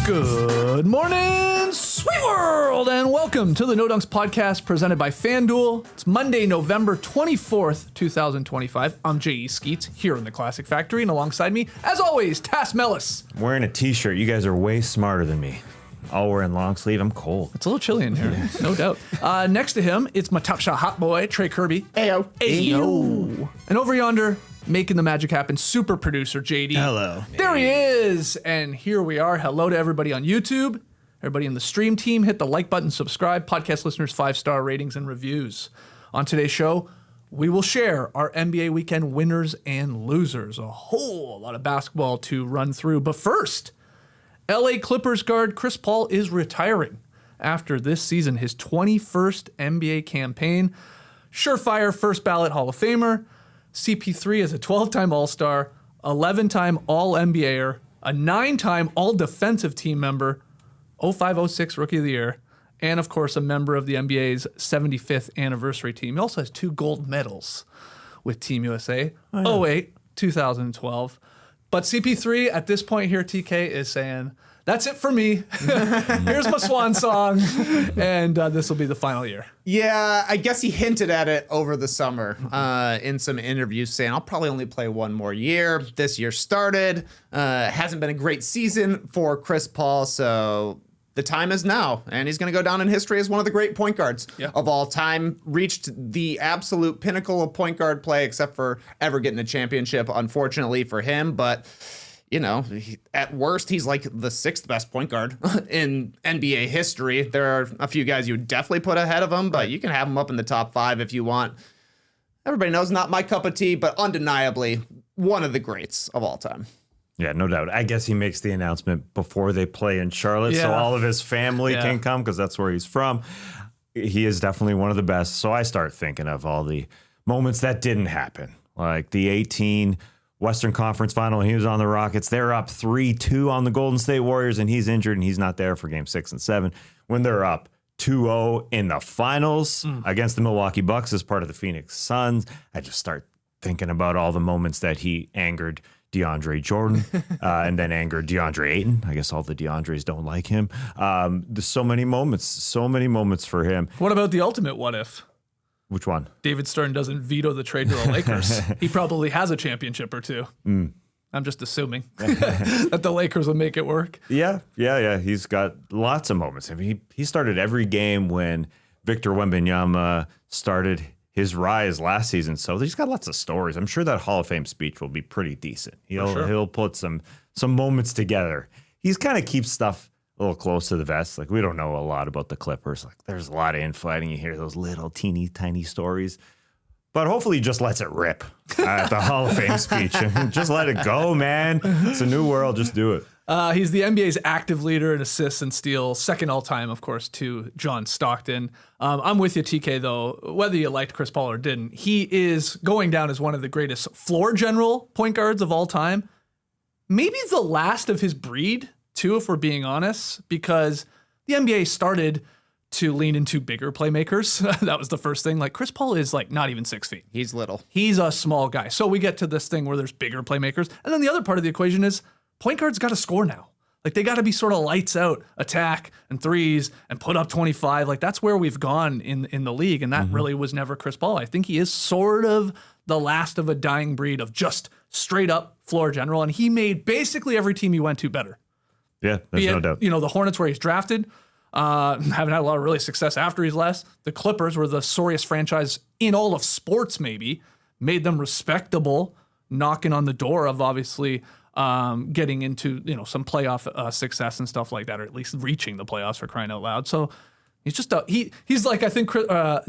Good morning, sweet world, and welcome to the No Dunks podcast presented by FanDuel. It's Monday, November 24th, 2025. I'm J.E. Skeets here in the Classic Factory, and alongside me, as always, Tass Mellis. I'm wearing a t-shirt. You guys are way smarter than me. All wearing long sleeve. I'm cold. It's a little chilly in here, no doubt. Next to him, it's my top shot hot boy, Trey Kirby. Ayo. Ayo. And over yonder, making the magic happen, super producer JD. Hello. There he is. And here we are. Hello to everybody on YouTube. Everybody in the stream team, hit the like button, subscribe. Podcast listeners, 5-star ratings and reviews. On today's show, we will share our NBA weekend winners and losers. A whole lot of basketball to run through. But first, LA Clippers guard Chris Paul is retiring after this season, his 21st NBA campaign. Surefire first ballot Hall of Famer. CP3 is a 12-time All-Star, 11-time All-NBAer, a 9-time All-Defensive Team member, 05-06 Rookie of the Year, and, of course, a member of the NBA's 75th anniversary team. He also has 2 gold medals with Team USA, 08, 2012. But CP3, at this point here, TK, is saying, that's it for me. Here's my swan song, and this will be the final year. Yeah, I guess he hinted at it over the summer in some interviews, saying, I'll probably only play one more year. This year started. Hasn't been a great season for Chris Paul, so the time is now. And he's going to go down in history as one of the great point guards of all time. Reached the absolute pinnacle of point guard play, except for ever getting a championship, unfortunately for him. But you know, at worst, he's like the 6th best point guard in NBA history. There are a few guys you would definitely put ahead of him, but you can have him up in the top 5 if you want. Everybody knows not my cup of tea, but undeniably one of the greats of all time. Yeah, no doubt. I guess he makes the announcement before they play in Charlotte, so all of his family can come because that's where he's from. He is definitely one of the best. So I start thinking of all the moments that didn't happen, like the 18 Western Conference Final, and he was on the Rockets. They're up 3-2 on the Golden State Warriors, and he's injured, and he's not there for Game 6 and 7. When they're up 2-0 in the finals against the Milwaukee Bucks as part of the Phoenix Suns, I just start thinking about all the moments that he angered DeAndre Jordan and then angered DeAndre Ayton. I guess all the DeAndres don't like him. There's so many moments for him. What about the ultimate what if? Which one? David Stern doesn't veto the trade to the Lakers. He probably has a championship or 2. I'm just assuming that the Lakers will make it work. Yeah. He's got lots of moments. I mean, he started every game when Victor Wembanyama started his rise last season. So he's got lots of stories. I'm sure that Hall of Fame speech will be pretty decent. He'll put some moments together. He's kind of keeps stuff a little close to the vest. Like, we don't know a lot about the Clippers. Like, there's a lot of infighting. You hear those little teeny tiny stories. But hopefully he just lets it rip at the Hall of Fame speech. Just let it go, man. It's a new world. Just do it. He's the NBA's active leader in assists and steals, second all-time, of course, to John Stockton. I'm with you, TK, though. Whether you liked Chris Paul or didn't, he is going down as one of the greatest floor general point guards of all time. Maybe the last of his breed, too, if we're being honest, because the NBA started to lean into bigger playmakers. That was the first thing. Like, Chris Paul is like not even 6 feet. He's little. He's a small guy. So we get to this thing where there's bigger playmakers. And then the other part of the equation is point guards got to score now. Like, they got to be sort of lights out, attack and threes and put up 25. Like, that's where we've gone in the league. And that really was never Chris Paul. I think he is sort of the last of a dying breed of just straight up floor general. And he made basically every team he went to better. Yeah, there's no doubt. You know, the Hornets where he's drafted, haven't had a lot of really success after he's left. The Clippers were the sorriest franchise in all of sports, maybe. Made them respectable, knocking on the door of obviously getting into, you know, some playoff success and stuff like that, or at least reaching the playoffs, for crying out loud. So he's just he's like, I think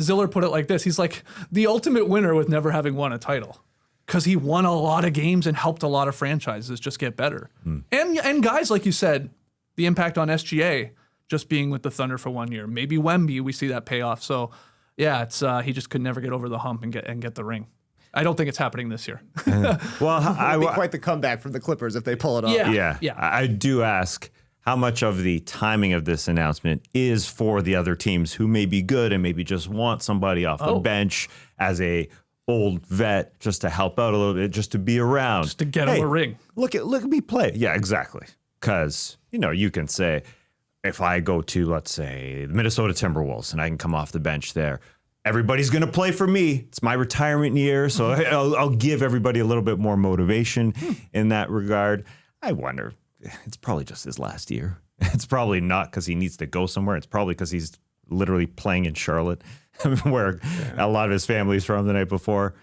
Ziller put it like this. He's like the ultimate winner with never having won a title, because he won a lot of games and helped a lot of franchises just get better. And guys, like you said, the impact on SGA just being with the Thunder for 1 year. Maybe Wemby, we see that payoff. So yeah, it's he just could never get over the hump and get the ring. I don't think it's happening this year. Well, it would be quite the comeback from the Clippers if they pull it off. Yeah. I do ask, how much of the timing of this announcement is for the other teams who may be good and maybe just want somebody off the bench as a old vet just to help out a little bit, just to be around, just to get him a ring. Look at me play. Yeah, exactly. Because, you can say, if I go to, let's say, the Minnesota Timberwolves and I can come off the bench there, everybody's going to play for me. It's my retirement year, so I'll give everybody a little bit more motivation in that regard. I wonder, it's probably just his last year. It's probably not because he needs to go somewhere. It's probably because he's literally playing in Charlotte, where a lot of his family's from the night before.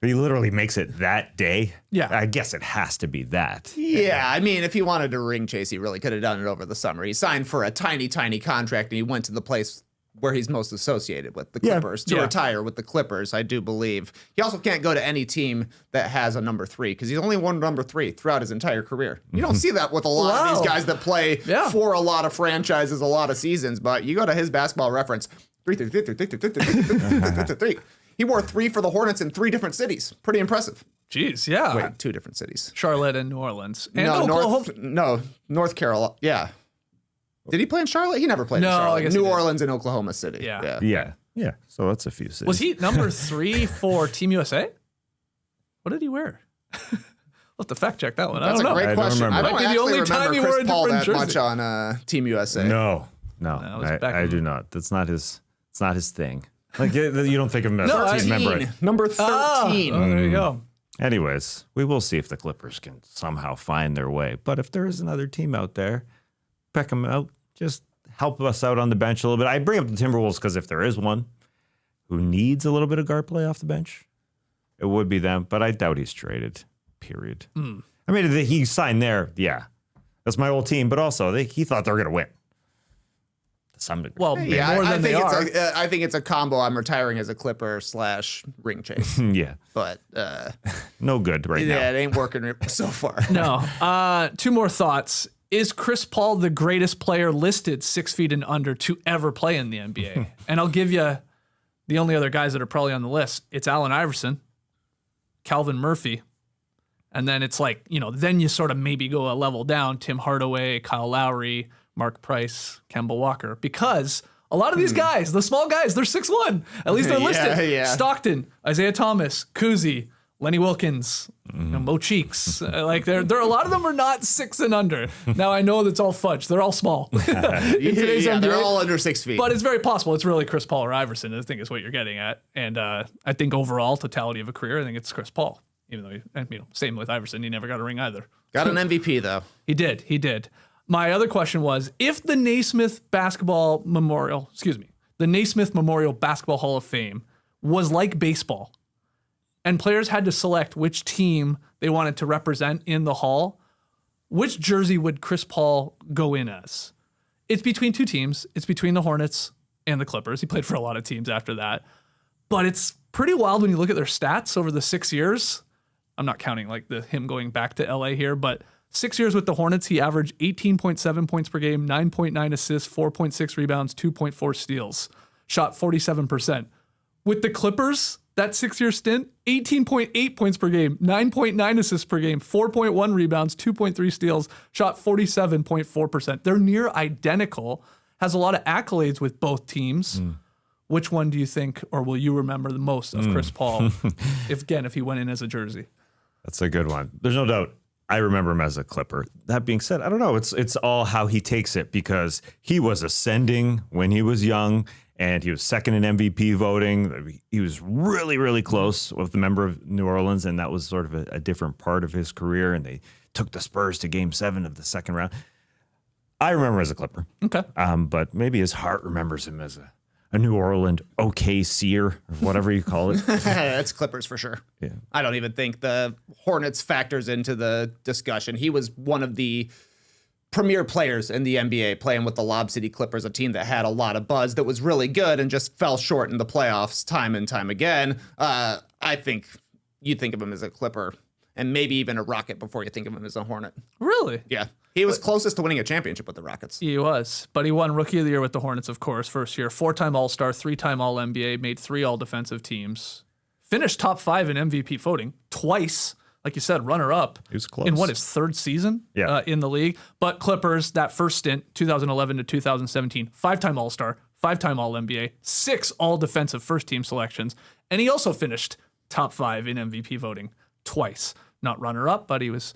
He literally makes it that day. Yeah. I guess it has to be that. Yeah, I mean, if he wanted to ring chase, he really could have done it over the summer. He signed for a tiny, tiny contract, and he went to the place where he's most associated with, the Clippers, to retire with the Clippers, I do believe. He also can't go to any team that has a number 3, because he's only won number 3 throughout his entire career. You don't see that with a lot of these guys that play for a lot of franchises, a lot of seasons, but you go to his basketball reference, 3. He wore 3 for the Hornets in 3 different cities. Pretty impressive. Jeez, yeah. Wait, 2 different cities. Charlotte and New Orleans. And North Carolina. Yeah. Did he play in Charlotte? He never played in Charlotte. I guess New Orleans and Oklahoma City. Yeah. So that's a few cities. Was he number 3 for Team USA? What did he wear? We'll have to fact check that one. That's I don't know. a great question. I don't Might be the actually only time remember he wore Chris a Paul different that jersey. much on Team USA. No, back I in- do not. That's not his. It's not his thing. Like you don't think of him as a team member. Number 13. Oh, there you go. Anyways, we will see if the Clippers can somehow find their way. But if there is another team out there, pick them out. Just help us out on the bench a little bit. I bring up the Timberwolves because if there is one who needs a little bit of guard play off the bench, it would be them. But I doubt he's traded, period. I mean, he signed there. Yeah, that's my old team. But also, he thought they were going to win. To some degree. Well, more than they are. I think it's a combo. I'm retiring as a Clipper / ring chase. Yeah. But no good right now. yeah, it ain't working so far. No. 2 more thoughts. Is Chris Paul the greatest player listed 6 feet and under to ever play in the NBA? And I'll give you the only other guys that are probably on the list. It's Allen Iverson, Calvin Murphy, and then it's like, then you sort of maybe go a level down. Tim Hardaway, Kyle Lowry, Mark Price, Kemba Walker. Because a lot of these guys, the small guys, they're 6'1". At least they're listed. Yeah. Stockton, Isaiah Thomas, Kuzi, Lenny Wilkins, Mo Cheeks. There a lot of them are not 6 and under. Now I know that's all fudge. They're all small. In today's NBA, they're all under 6 feet. but it's very possible it's really Chris Paul or Iverson, I think is what you're getting at. And I think overall, totality of a career, I think it's Chris Paul. Even though, same with Iverson, he never got a ring either. Got an MVP though. He did. My other question was, if the Naismith Memorial Basketball Hall of Fame was like baseball, and players had to select which team they wanted to represent in the hall, which jersey would Chris Paul go in as? It's between 2 teams. It's between the Hornets and the Clippers. He played for a lot of teams after that. But it's pretty wild when you look at their stats over the 6 years. I'm not counting him going back to LA here, but 6 years with the Hornets, he averaged 18.7 points per game, 9.9 assists, 4.6 rebounds, 2.4 steals, shot 47%. With the Clippers, that 6-year stint, 18.8 points per game, 9.9 assists per game, 4.1 rebounds, 2.3 steals, shot 47.4%. They're near identical, has a lot of accolades with both teams. Which one do you think, or will you remember the most of Chris Paul, if he went in as a jersey? That's a good one. There's no doubt. I remember him as a Clipper. That being said, I don't know. It's all how he takes it, because he was ascending when he was young, and he was second in MVP voting. He was really, really close with the member of New Orleans, and that was sort of a different part of his career, and they took the Spurs to Game 7 of the second round. I remember him as a Clipper. Okay. But maybe his heart remembers him as a New Orleans OKC or whatever you call it. That's Clippers for sure. Yeah. I don't even think the Hornets factors into the discussion. He was one of the premier players in the NBA playing with the Lob City Clippers, a team that had a lot of buzz, that was really good and just fell short in the playoffs time and time again. I think you think of him as a Clipper and maybe even a Rocket before you think of him as a Hornet. Really? Yeah. He was closest to winning a championship with the Rockets. He was, but he won Rookie of the Year with the Hornets, of course, first year. 4-time All-Star, 3-time All-NBA, made 3 All-Defensive teams. Finished top 5 in MVP voting twice. Like you said, runner-up. He was close. In his 3rd season in the league. But Clippers, that first stint, 2011 to 2017, 5-time All-Star, 5-time All-NBA, 6 All-Defensive first-team selections. And he also finished top 5 in MVP voting twice. Not runner-up, but he was,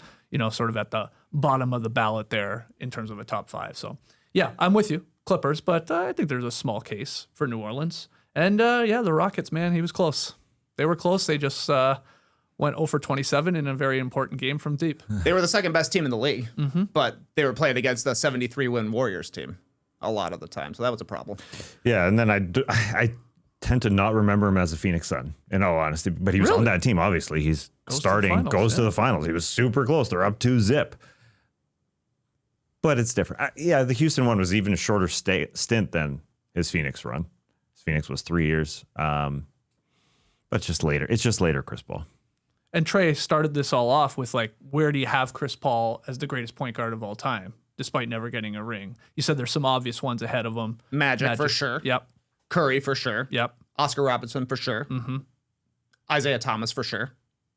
sort of at the bottom of the ballot there in terms of a top 5. So yeah, I'm with you, Clippers, but I think there's a small case for New Orleans. And the Rockets, man, he was close. They were close. They just went 0 for 27 in a very important game from deep. They were the second best team in the league, but they were playing against the 73-win Warriors team a lot of the time, so that was a problem. Yeah, and then I tend to not remember him as a Phoenix Sun, in all honesty, but he was on that team, obviously. He's goes to the finals. He was super close. They're up 2-0. But it's different. The Houston one was even a shorter stint than his Phoenix run. His Phoenix was 3 years. But just later. It's just later, Chris Paul. And Trey started this all off with, like, where do you have Chris Paul as the greatest point guard of all time, despite never getting a ring? You said there's some obvious ones ahead of him. Magic for sure. Yep. Curry for sure. Yep. Oscar Robertson for sure. Mm-hmm. Isaiah Thomas for sure.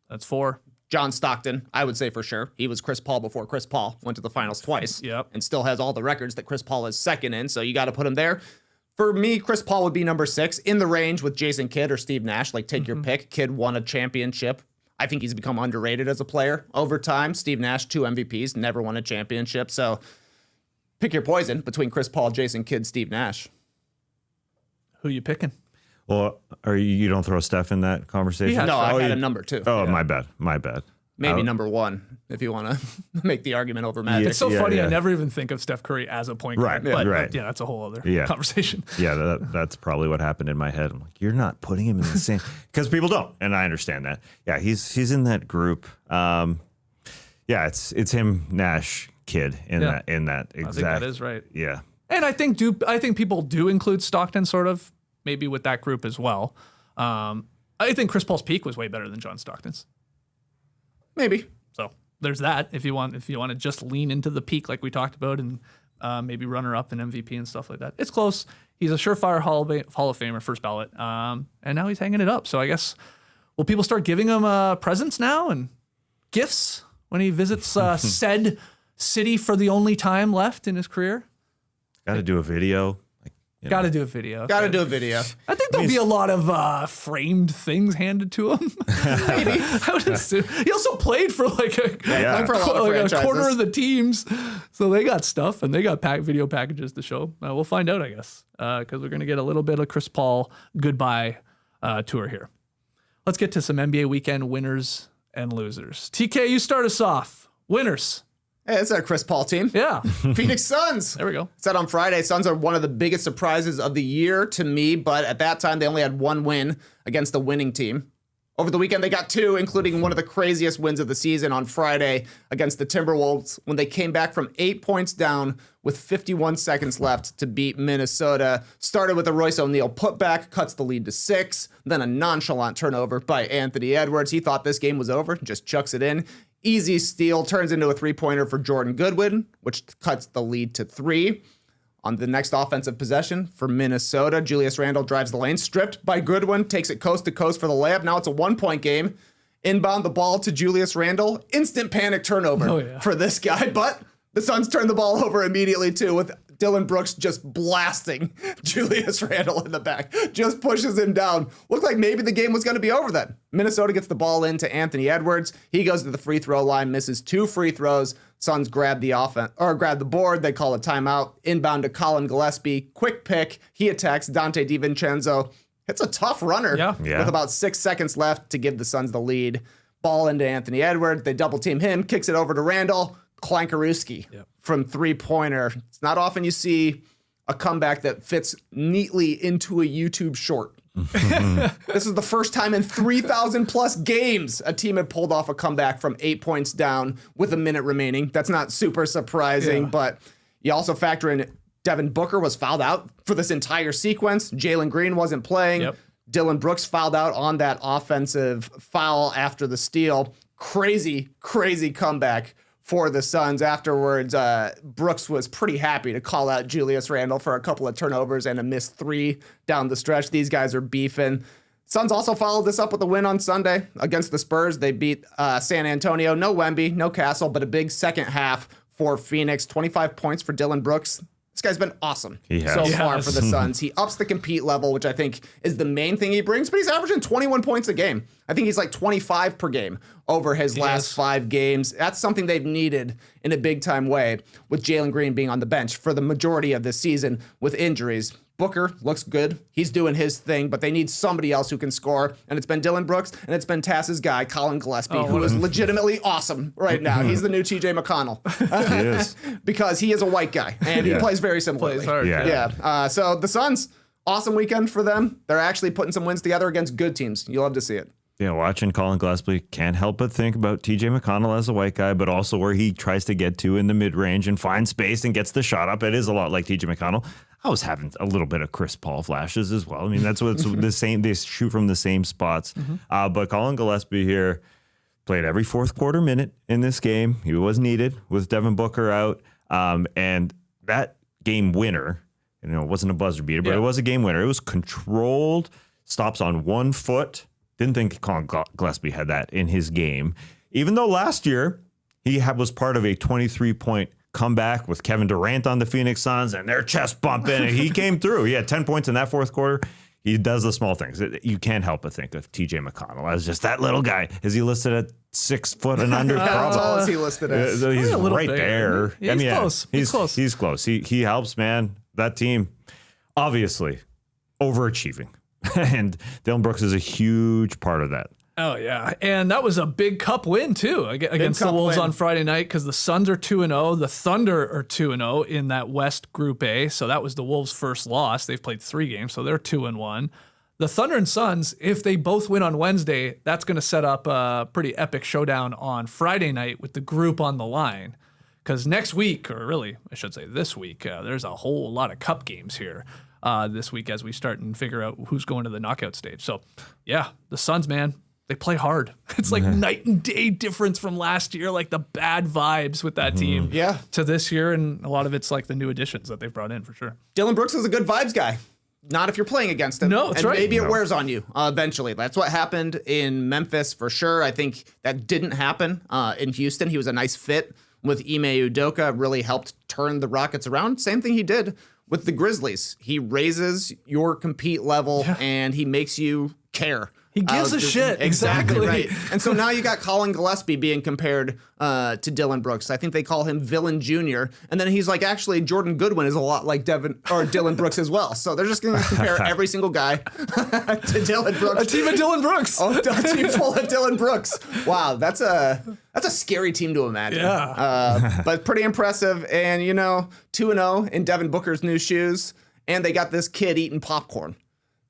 That's 4. John Stockton, I would say for sure. He was Chris Paul before Chris Paul went to the finals twice. Yep. And still has all the records that Chris Paul is second in, so you got to put him there. For me, Chris Paul would be number 6 in the range with Jason Kidd or Steve Nash. Like, take your pick. Kidd won a championship. I think he's become underrated as a player over time. Steve Nash, 2 MVPs, never won a championship. So pick your poison between Chris Paul, Jason Kidd, Steve Nash. Who you picking? Well, you don't throw Steph in that conversation? No, I had a number 2. Oh, my bad. Maybe number 1, if you want to make the argument over Magic. It's so funny. I never even think of Steph Curry as a point guard. Right. Yeah, that's a whole other conversation. Yeah, that's probably what happened in my head. I'm like, you're not putting him in the same, because people don't, and I understand that. Yeah, he's in that group. It's him, Nash, Kidd in that exact. I think that is right. Yeah, and I think people do include Stockton sort of maybe with that group as well. I think Chris Paul's peak was way better than John Stockton's. Maybe. So there's that. If you want to just lean into the peak like we talked about and maybe runner up and MVP and stuff like that, it's close. He's a surefire Hall of Famer, first ballot, and now he's hanging it up. So I guess will people start giving him presents now and gifts when he visits said city for the only time left in his career? Got to do a video. Got to do a video. Got to do a video. I think there'll be a lot of framed things handed to him. Maybe. I would assume. He also played for like a quarter of the teams. So they got stuff and they got video packages to show. We'll find out, I guess, because we're going to get a little bit of Chris Paul goodbye tour here. Let's get to some NBA weekend winners and losers. TK, you start us off. Winners. Hey, it's our Chris Paul team. Yeah. Phoenix Suns. There we go. Said on Friday, Suns are one of the biggest surprises of the year to me, but at that time, they only had 1 win against the winning team. Over the weekend, they got 2, including one of the craziest wins of the season on Friday against the Timberwolves when they came back from 8 points down with 51 seconds left to beat Minnesota. Started with a Royce O'Neal putback, cuts the lead to 6, then a nonchalant turnover by Anthony Edwards. He thought this game was over, just chucks it in. Easy steal, turns into a 3-pointer for Jordan Goodwin, which cuts the lead to 3. On the next offensive possession for Minnesota, Julius Randle drives the lane, stripped by Goodwin, takes it coast to coast for the layup. Now it's a 1-point game. Inbound the ball to Julius Randle. Instant panic turnover for this guy, but the Suns turn the ball over immediately too with Dylan Brooks just blasting Julius Randle in the back. Just pushes him down. Looked like maybe the game was going to be over then. Minnesota gets the ball into Anthony Edwards. He goes to the free throw line, misses 2 free throws. Suns grab the board. They call a timeout. Inbound to Colin Gillespie. Quick pick. He attacks Dante DiVincenzo. It's a tough runner with about 6 seconds left to give the Suns the lead. Ball into Anthony Edwards. They double team him. Kicks it over to Randle. Klankarewski from 3-pointer. It's not often you see a comeback that fits neatly into a YouTube short. This is the first time in 3,000 plus games a team had pulled off a comeback from 8 points down with a minute remaining. That's not super surprising, but you also factor in Devin Booker was fouled out for this entire sequence. Jalen Green wasn't playing. Dylan Brooks fouled out on that offensive foul after the steal. Crazy, crazy comeback for the Suns. Afterwards, Brooks was pretty happy to call out Julius Randle for a couple of turnovers and a missed 3 down the stretch. These guys are beefing. Suns also followed this up with a win on Sunday against the Spurs. They beat San Antonio. No Wemby, no Castle, but a big second half for Phoenix. 25 points for Dylan Brooks. This guy's been awesome He so has. far for the Suns. He ups the compete level, which I think is the main thing he brings, but he's averaging 21 points a game. I think he's like 25 per game over his last 5 games. That's something they've needed in a big-time way with Jalen Green being on the bench for the majority of this season with injuries. Booker looks good. He's doing his thing, but they need somebody else who can score. And it's been Dillon Brooks, and it's been Tass's guy, Colin Gillespie, who is legitimately awesome right now. He's the new TJ McConnell. He is. Because he is a white guy, and he plays very similarly. Plays hard. Yeah. So the Suns, awesome weekend for them. They're actually putting some wins together against good teams. You love to see it. Yeah, watching Colin Gillespie, can't help but think about TJ McConnell as a white guy, but also where he tries to get to in the mid-range and find space and gets the shot up. It is a lot like TJ McConnell. I was having a little bit of Chris Paul flashes as well. I mean, that's what's the same. They shoot from the same spots. But Colin Gillespie here played every fourth quarter minute in this game. He was needed with Devin Booker out. And that game winner, it wasn't a buzzer beater, but it was a game winner. It was controlled, stops on 1 foot. Didn't think Colin Gillespie had that in his game. Even though last year he was part of a 23-point comeback with Kevin Durant on the Phoenix Suns and their chest bumping, and he came through. He had 10 points in that fourth quarter. He does the small things. You can't help but think of TJ McConnell as just that little guy. Is he listed at 6 foot and under? How tall is he listed as? He's right bigger. there. Yeah, he's close. He's close. He's close. He helps, man. That team, obviously, overachieving. And Dillon Brooks is a huge part of that. Oh, yeah. And that was a big cup win, too, against the Wolves on Friday night, because the Suns are 2-0. The Thunder are 2-0 in that West Group A. So that was the Wolves' first loss. They've played 3 games, so they're 2-1. The Thunder and Suns, if they both win on Wednesday, that's going to set up a pretty epic showdown on Friday night with the group on the line. Because next week, or really, I should say this week, there's a whole lot of cup games here this week as we start and figure out who's going to the knockout stage. So, yeah, the Suns, man. They play hard. It's like night and day difference from last year, like the bad vibes with that team to this year. And a lot of it's like the new additions that they've brought in for sure. Dillon Brooks is a good vibes guy. Not if you're playing against him. No, that's right. Maybe it wears on you eventually. That's what happened in Memphis for sure. I think that didn't happen in Houston. He was a nice fit with Ime Udoka, really helped turn the Rockets around. Same thing he did with the Grizzlies. He raises your compete level and he makes you care. He gives a shit. Exactly right. And so now you got Colin Gillespie being compared to Dillon Brooks. I think they call him Villain Jr. And then he's like, actually, Jordan Goodwin is a lot like Dillon Brooks as well. So they're just going to compare every single guy to Dillon Brooks. A team of Dillon Brooks. A team full of Dillon Brooks. Wow, that's a scary team to imagine. Yeah. But pretty impressive. And, 2-0 in Devin Booker's new shoes. And they got this kid eating popcorn.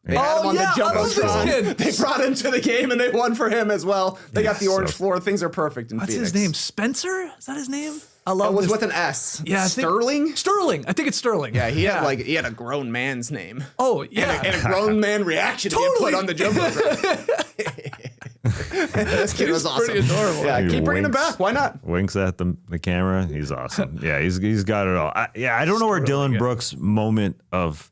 They had him on the Jumbotron. They brought him to the game and they won for him as well. They got the orange floor. Things are perfect in Phoenix. What's his name? Spencer? Is that his name? I love it was with an S. Yeah, Sterling? Sterling. I think it's Sterling. Yeah, he had a grown man's name. Oh, yeah. And a grown man reaction to get put on the Jumbotron. This kid was awesome. Pretty adorable. Yeah, keep bringing him back. Why not? Winks at the camera. He's awesome. Yeah, he's got it all. I don't know where Dillon Brooks' moment of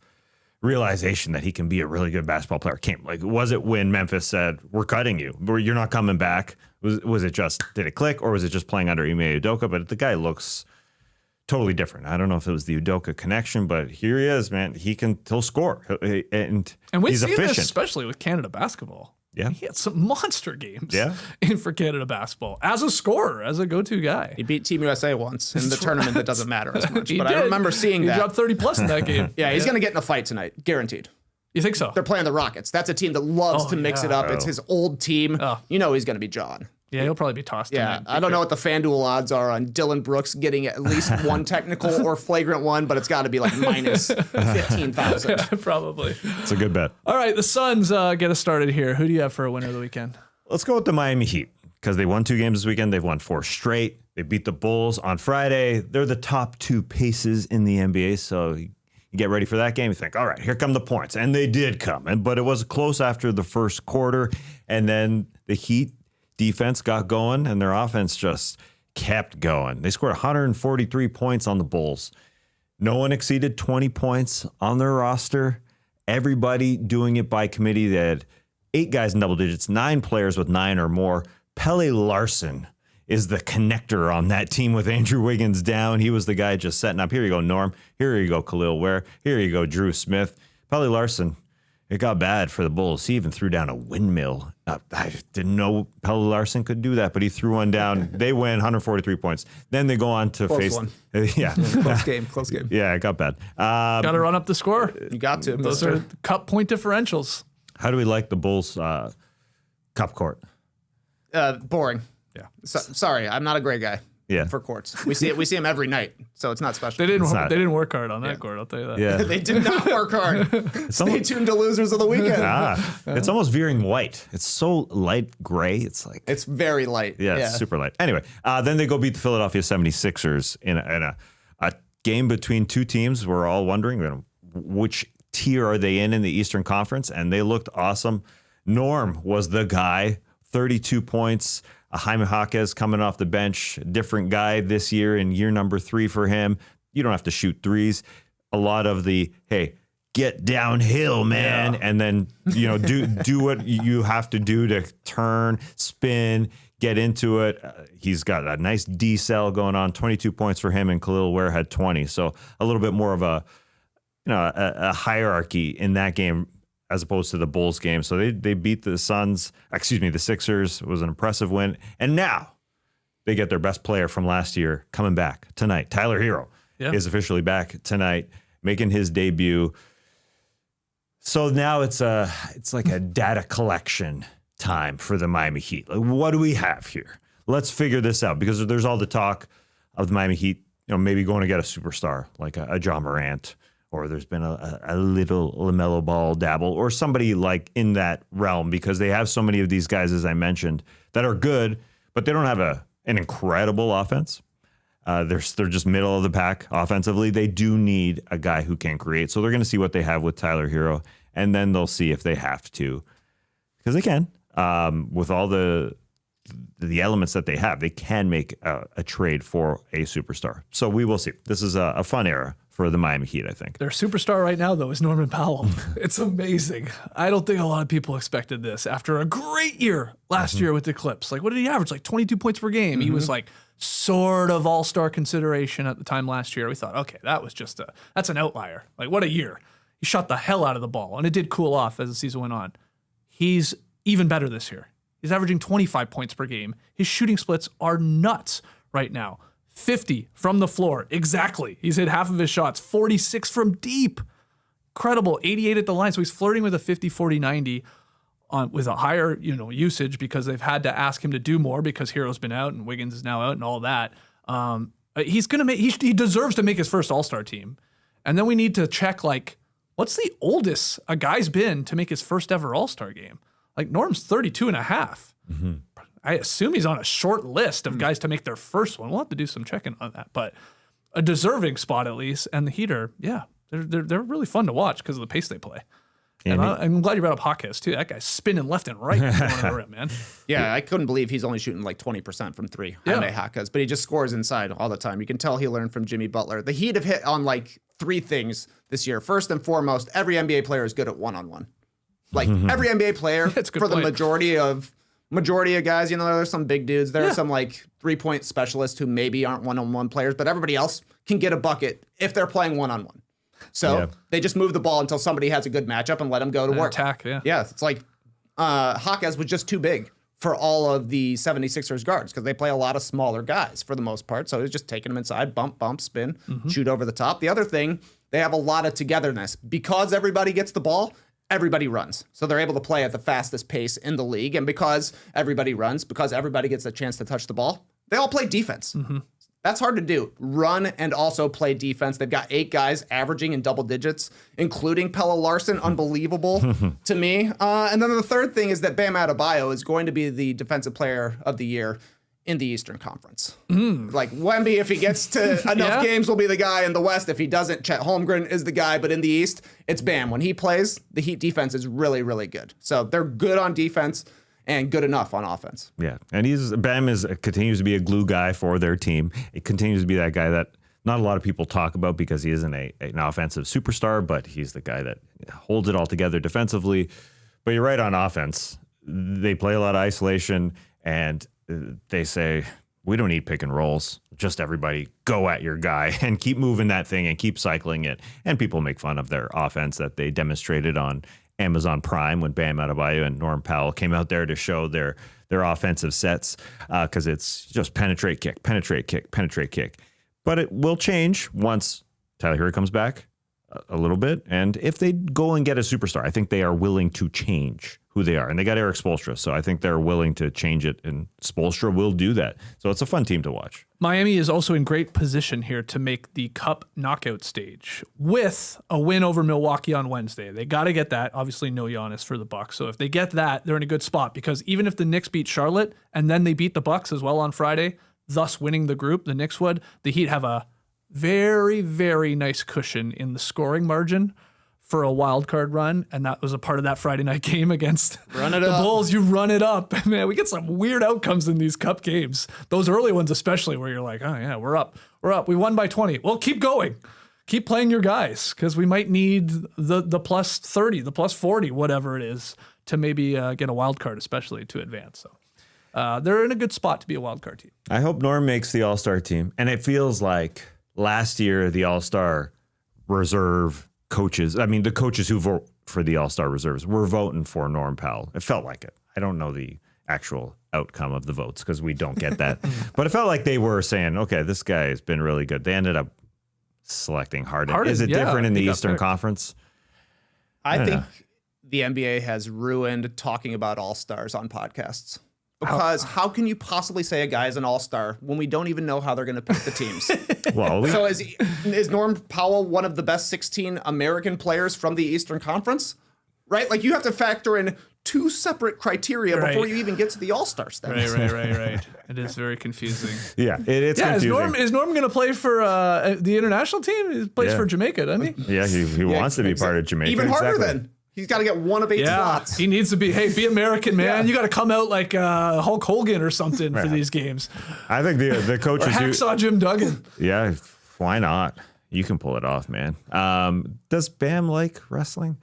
realization that he can be a really good basketball player came. Like, was it when Memphis said, "We're cutting you, or you're not coming back"? Was it just, did it click, or was it just playing under Ime Udoka? But the guy looks totally different. I don't know if it was the Udoka connection, but here he is, man. He'll score, and we've he's seen efficient. this especially with Canada basketball. Yeah, he had some monster games. Yeah, in for Canada basketball as a scorer, as a go-to guy. He beat Team USA once in the tournament that doesn't matter as much. But did. I remember seeing that. He dropped 30+ in that game. Yeah, he's going to get in a fight tonight, guaranteed. You think so? They're playing the Rockets. That's a team that loves to mix it up. It's his old team. He's going to be John. Yeah, he'll probably be tossed. Yeah, I don't know what the FanDuel odds are on Dillon Brooks getting at least one technical or flagrant one, but it's got to be like minus 15,000. Probably. It's a good bet. All right, the Suns get us started here. Who do you have for a winner of the weekend? Let's go with the Miami Heat because they won 2 games this weekend. They've won 4 straight. They beat the Bulls on Friday. They're the top 2 paces in the NBA, so you get ready for that game. You think, all right, here come the points. And they did come. But it was close after the first quarter, and then the Heat defense got going, and their offense just kept going. They scored 143 points on the Bulls. No one exceeded 20 points on their roster. Everybody doing it by committee. They had 8 guys in double digits, 9 players with 9 or more. Pele Larson is the connector on that team with Andrew Wiggins down. He was the guy just setting up. Here you go, Norm. Here you go, Khalil Ware. Here you go, Drew Smith. Pelly Larson. It got bad for the Bulls. He even threw down a windmill. I didn't know Pelly Larson could do that, but he threw one down. They win 143 points. Then they go on to face. One. Yeah. Close game. Yeah, it got bad. Got to run up the score. You got to. Those are cup point differentials. How do we like the Bulls cup court? Boring. Yeah. Sorry, I'm not a great guy. Yeah. For courts, we see him every night, so it's not special. They didn't work hard on that court. I'll tell you that. Yeah. They did not work hard. Stay tuned to losers of the weekend. It's almost veering white. It's so light gray. It's like It's very light. yeah, it's super light. Anyway, then they go beat the Philadelphia 76ers in a game between two teams. We're all wondering which tier are they in the Eastern Conference, and they looked awesome. Norm was the guy, 32 points. Jaime Jaquez coming off the bench, different guy this year in year number 3 for him. You don't have to shoot threes. A lot of the, hey, get downhill, man. Yeah. And then, do what you have to do to turn, spin, get into it. He's got a nice D-cell going on, 22 points for him, and Khalil Ware had 20. So a little bit more of a hierarchy in that game as opposed to the Bulls game. So they beat the Sixers. It was an impressive win. And now they get their best player from last year coming back tonight. Tyler Hero is officially back tonight, making his debut. So now it's like a data collection time for the Miami Heat. Like, what do we have here? Let's figure this out, because there's all the talk of the Miami Heat, maybe going to get a superstar like a John Morant, or there's been a little LaMelo Ball dabble, or somebody like in that realm, because they have so many of these guys, as I mentioned, that are good, but they don't have an incredible offense. They're just middle of the pack offensively. They do need a guy who can create. So they're going to see what they have with Tyler Hero, and then they'll see if they have to, because they can. With all the elements that they have, they can make a trade for a superstar. So we will see. This is a fun era for the Miami Heat, I think. Their superstar right now, though, is Norman Powell. It's amazing. I don't think a lot of people expected this after a great year last year with the Clips. Like, what did he average? Like 22 points per game. He was like sort of all-star consideration at the time last year. We thought, okay, that's an outlier. Like, what a year. He shot the hell out of the ball, and it did cool off as the season went on. He's even better this year. He's averaging 25 points per game. His shooting splits are nuts right now. 50 from the floor. Exactly. He's hit half of his shots. 46 from deep. Incredible. 88 at the line. So he's flirting with a 50-40-90 with a higher, usage, because they've had to ask him to do more because Hero's been out and Wiggins is now out and all that. He's going to make, he deserves to make his first All-Star team. And then we need to check, like, what's the oldest a guy's been to make his first ever All-Star game? Like, Norm's 32 and a half. Mm-hmm. I assume he's on a short list of guys to make their first one. We'll have to do some checking on that, but a deserving spot at least. And the Heat are, they're really fun to watch because of the pace they play. And I'm glad you brought up Jaquez too. That guy's spinning left and right going to the rim, man. Yeah, I couldn't believe he's only shooting like 20% from three. Jaime Jaquez, but he just scores inside all the time. You can tell he learned from Jimmy Butler. The Heat have hit on like 3 things this year. First and foremost, every NBA player is good at one-on-one. Like every NBA player for the majority of guys, there's some big dudes. There are some like 3-point specialists who maybe aren't one-on-one players, but everybody else can get a bucket if they're playing one-on-one. So they just move the ball until somebody has a good matchup and let them go to work. Attack, Yeah, it's like Jaquez was just too big for all of the 76ers guards because they play a lot of smaller guys for the most part. So it was just taking them inside, bump, spin, shoot over the top. The other thing, they have a lot of togetherness. Because everybody gets the ball, everybody runs. So they're able to play at the fastest pace in the league. And because everybody runs, because everybody gets a chance to touch the ball, they all play defense. That's hard to do. Run and also play defense. They've got 8 guys averaging in double digits, including Pelle Larson. Unbelievable to me. And then the third thing is that Bam Adebayo is going to be the defensive player of the year in the Eastern Conference. Like Wemby, if he gets to enough games, will be the guy. In the West, if he doesn't, Chet Holmgren is the guy. But in the East, it's Bam. When he plays, the Heat defense is really, really good. So they're good on defense and good enough on offense. Yeah, and Bam continues to be a glue guy for their team. It continues to be that guy that not a lot of people talk about because he isn't an offensive superstar, but he's the guy that holds it all together defensively. But you're right on offense. They play a lot of isolation, and they say we don't need pick and rolls. Just everybody go at your guy and keep moving that thing and keep cycling it. And people make fun of their offense that they demonstrated on Amazon Prime when Bam Adebayo and Norm Powell came out there to show their offensive sets, because it's just penetrate, kick, penetrate, kick, penetrate, kick. But it will change once Tyler Hero comes back a little bit. And if they go and get a superstar, I think they are willing to change who they are. And they got Eric Spoelstra, so I think they're willing to change it, and Spoelstra will do that. So it's a fun team to watch. Miami is also in great position here to make the Cup knockout stage with a win over Milwaukee on Wednesday. They got to get that. Obviously, no Giannis for the Bucks. So if they get that, they're in a good spot, because even if the Knicks beat Charlotte and then they beat the Bucks as well on Friday, thus winning the group, the Knicks would, the Heat have a very, very nice cushion in the scoring margin for a wild card run, and that was a part of that Friday night game against the Bulls. You run it up. Man, we get some weird outcomes in these Cup games. Those early ones especially, where you're like, oh yeah, we're up. We won by 20. Well, keep going. Keep playing your guys, because we might need the plus 30, the plus 40, whatever it is, to maybe get a wild card, especially to advance. So they're in a good spot to be a wild card team. I hope Norm makes the All-Star team. And it feels like last year, the All-Star reserve coaches, I mean, the coaches who vote for the All-Star reserves were voting for Norm Powell. It felt like it. I don't know the actual outcome of the votes because we don't get that. But it felt like they were saying, okay, this guy has been really good. They ended up selecting Harden. Is it different in the Eastern Conference? I think the NBA has ruined talking about All-Stars on podcasts. Because how can you possibly say a guy is an all-star when we don't even know how they're going to pick the teams? So is Norm Powell one of the best 16 American players from the Eastern Conference? Right? Like, you have to factor in two separate criteria before you even get to the all-star status. Right. It is very confusing. Yeah, it's confusing. Is Norm going to play for the international team? He plays for Jamaica, doesn't he? Yeah, he wants to be part of Jamaica. Even harder then. He's got to get one of 8 slots. He needs to be American, man. You got to come out like Hulk Hogan or something for these games. I think the coaches... Or Hacksaw Jim Duggan. Yeah, why not? You can pull it off, man. Does Bam like wrestling?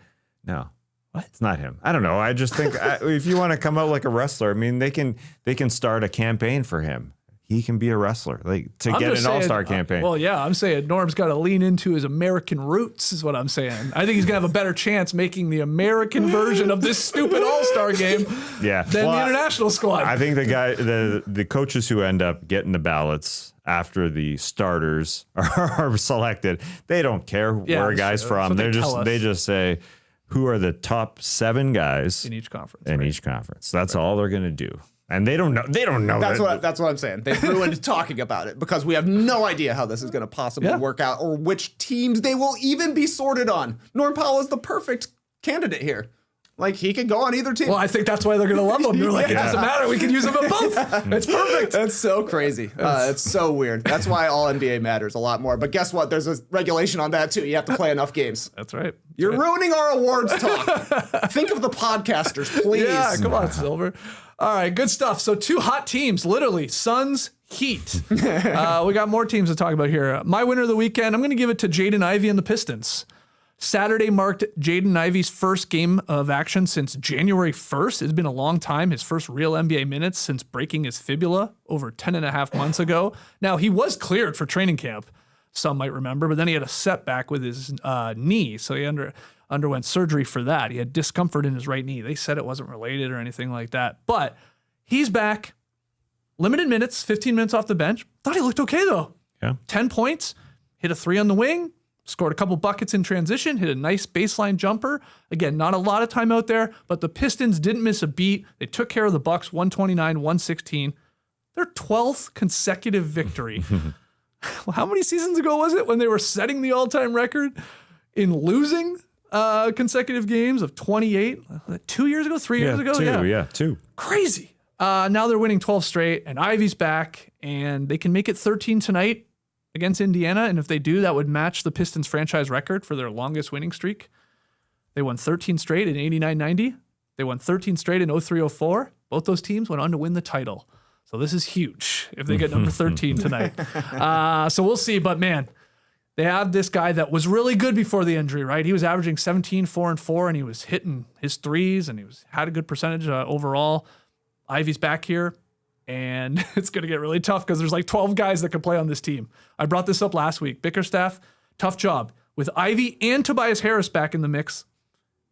No. What? It's not him. I don't know. I just think if you want to come out like a wrestler, I mean, they can start a campaign for him. He can be a wrestler, to get an all-star campaign. Well, yeah, I'm saying Norm's got to lean into his American roots, is what I'm saying. I think he's going to have a better chance making the American version of this stupid all-star game than the international squad. I think the coaches who end up getting the ballots after the starters are selected, they don't care where a guy's from. They just say, who are the top 7 guys in each conference? Each conference. That's all they're going to do. And they don't know. That's what I'm saying. They've ruined talking about it because we have no idea how this is going to possibly work out or which teams they will even be sorted on. Norm Powell is the perfect candidate here. Like, he could go on either team. Well, I think that's why they're going to love him. They're like, it doesn't matter. We can use him at both. It's perfect. That's so crazy. It's so weird. That's why all NBA matters a lot more. But guess what? There's a regulation on that, too. You have to play enough games. That's right. You're ruining our awards talk. Think of the podcasters, please. Yeah, come on, Silver. All right, good stuff. So 2 hot teams, literally, Suns, Heat. We got more teams to talk about here. My winner of the weekend, I'm going to give it to Jaden Ivey and the Pistons. Saturday marked Jaden Ivey's first game of action since January 1st. It's been a long time. His first real NBA minutes since breaking his fibula over 10.5 months ago. Now, he was cleared for training camp, some might remember, but then he had a setback with his knee, so he underwent surgery for that. He had discomfort in his right knee. They said it wasn't related or anything like that. But he's back. Limited minutes, 15 minutes off the bench. Thought he looked okay, though. Yeah. 10 points, hit a 3 on the wing, scored a couple buckets in transition, hit a nice baseline jumper. Again, not a lot of time out there, but the Pistons didn't miss a beat. They took care of the Bucks, 129-116. Their 12th consecutive victory. How many seasons ago was it when they were setting the all-time record in losing consecutive games of 28? 2 years ago? 3 years ago? 2. Crazy. Now they're winning 12 straight, and Ivy's back, and they can make it 13 tonight against Indiana, and if they do, that would match the Pistons franchise record for their longest winning streak. They won 13 straight in 89-90. They won 13 straight in 03-04. Both those teams went on to win the title. So this is huge if they get number 13 tonight. So we'll see, but man, they have this guy that was really good before the injury, right? He was averaging 17, 4 and 4, and he was hitting his threes, and had a good percentage overall. Ivy's back here. And it's going to get really tough because there's like 12 guys that could play on this team. I brought this up last week. Bickerstaff, tough job. With Ivy and Tobias Harris back in the mix,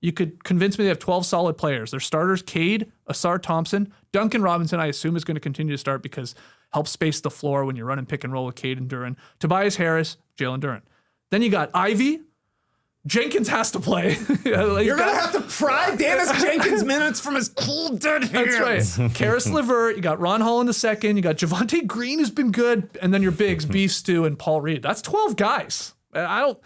you could convince me they have 12 solid players. Their starters, Cade, Asar Thompson, Duncan Robinson, I assume is going to continue to start because helps space the floor when you're running pick and roll with Cade and Duren. Tobias Harris, Jalen Duren. Then you got Ivy. Jenkins has to play. You're going to have to pry Dennis Jenkins minutes from his cold dead hands. That's right. Karis LeVert, you got Ron Hall in the second, you got Javonte Green who's been good, and then your bigs, Beef Stew and Paul Reed. That's 12 guys. I'm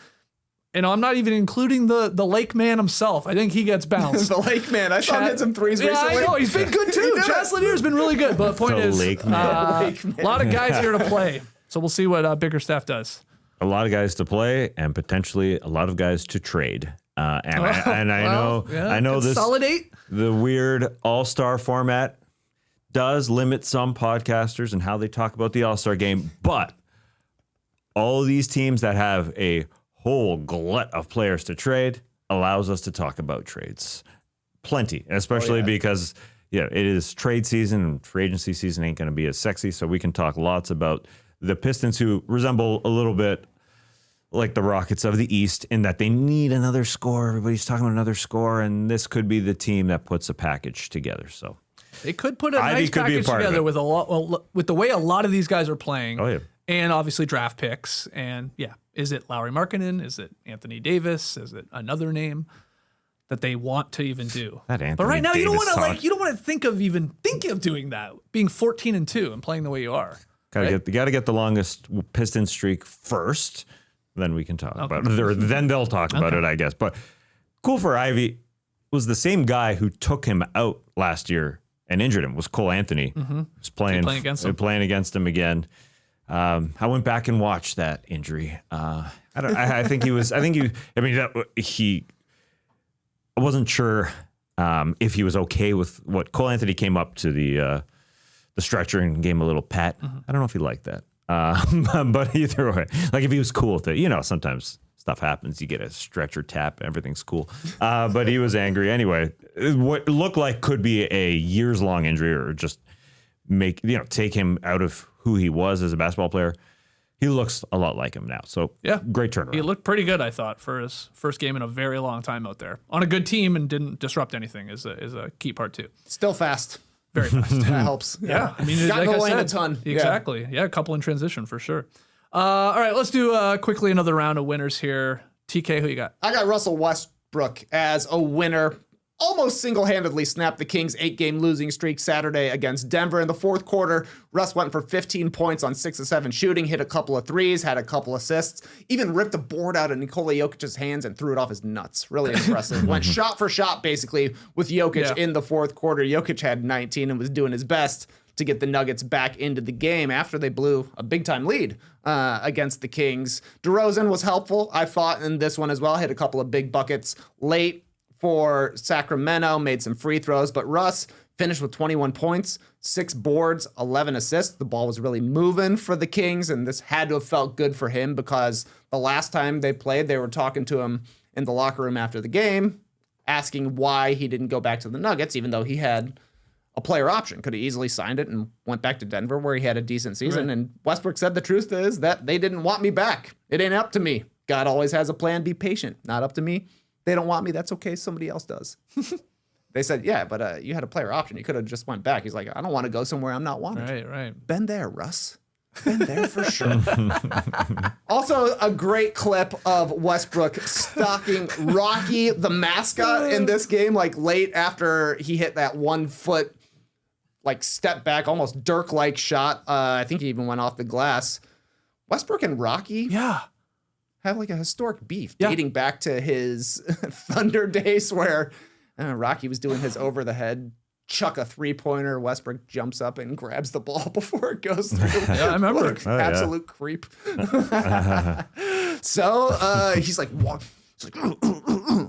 not even including the Lake Man himself. I think he gets bounced. The Lake Man. I saw him hit some threes recently. I know. He's been good too. Chaz Lanier's been really good. But the point is, Lake Man. A lot of guys here to play. So we'll see what Bickerstaff does. A lot of guys to play and potentially a lot of guys to trade. I know Consolidate. The weird all-star format does limit some podcasters and how they talk about the all-star game, but all of these teams that have a whole glut of players to trade allows us to talk about trades. Plenty, especially because it is trade season and free agency season ain't going to be as sexy, so we can talk lots about the Pistons, who resemble a little bit like the Rockets of the East in that they need another score. Everybody's talking about another score, and this could be the team that puts a package together. So they could put a nice package together with with the way a lot of these guys are playing. Oh yeah. And obviously draft picks. And is it Lauri Markkanen? Is it Anthony Davis? Is it another name that they want to even do? That Anthony but right now Davis you don't want to think of thinking of doing that. Being 14-2 and playing the way you are. Got to get the longest Piston streak first. Then we can talk about it. Then they'll talk about it, I guess. But cool for Ivy was the same guy who took him out last year and injured him. Was Cole Anthony. Was playing against him again. I went back and watched that injury. I wasn't sure if he was okay with what Cole Anthony came up to the stretcher and gave him a little pat. I don't know if he liked that. But either way, like if he was cool with it, sometimes stuff happens. You get a stretcher tap, everything's cool. But he was angry anyway. What looked like could be a years-long injury, or just take him out of who he was as a basketball player. He looks a lot like him now. So great turnaround. He looked pretty good, I thought, for his first game in a very long time out there on a good team and didn't disrupt anything is a key part too. Still fast. Very fast. That helps. Yeah. I mean, got going a ton. Exactly. Yeah, a couple in transition for sure. All right, let's do quickly another round of winners here. TK, who you got? I got Russell Westbrook as a winner. Almost single-handedly snapped the Kings' 8-game losing streak Saturday against Denver. In the fourth quarter, Russ went for 15 points on 6 of 7 shooting, hit a couple of threes, had a couple assists, even ripped a board out of Nikola Jokic's hands and threw it off his nuts. Really impressive. Went shot for shot, basically, with Jokic in the fourth quarter. Jokic had 19 and was doing his best to get the Nuggets back into the game after they blew a big-time lead against the Kings. DeRozan was helpful, I thought, in this one as well. Hit a couple of big buckets late for Sacramento, made some free throws, but Russ finished with 21 points, 6 boards, 11 assists. The ball was really moving for the Kings, and this had to have felt good for him because the last time they played, they were talking to him in the locker room after the game, asking why he didn't go back to the Nuggets, even though he had a player option. Could have easily signed it and went back to Denver where he had a decent season. Right. And Westbrook said the truth is that they didn't want me back. It ain't up to me. God always has a plan. Be patient. Not up to me. They don't want me. That's okay. Somebody else does. They said, yeah, but you had a player option. You could have just went back. He's like, I don't want to go somewhere I'm not wanted. Right. Been there, Russ. Been there for sure. Also, a great clip of Westbrook stalking Rocky, the mascot, in this game, like late after he hit that 1 foot, like step back, almost Dirk-like shot. I think he even went off the glass. Westbrook and Rocky. Have like a historic beef dating back to his Thunder days where Rocky was doing his over the head chuck a 3-pointer. Westbrook jumps up and grabs the ball before it goes through. I remember. Absolute creep. So he's like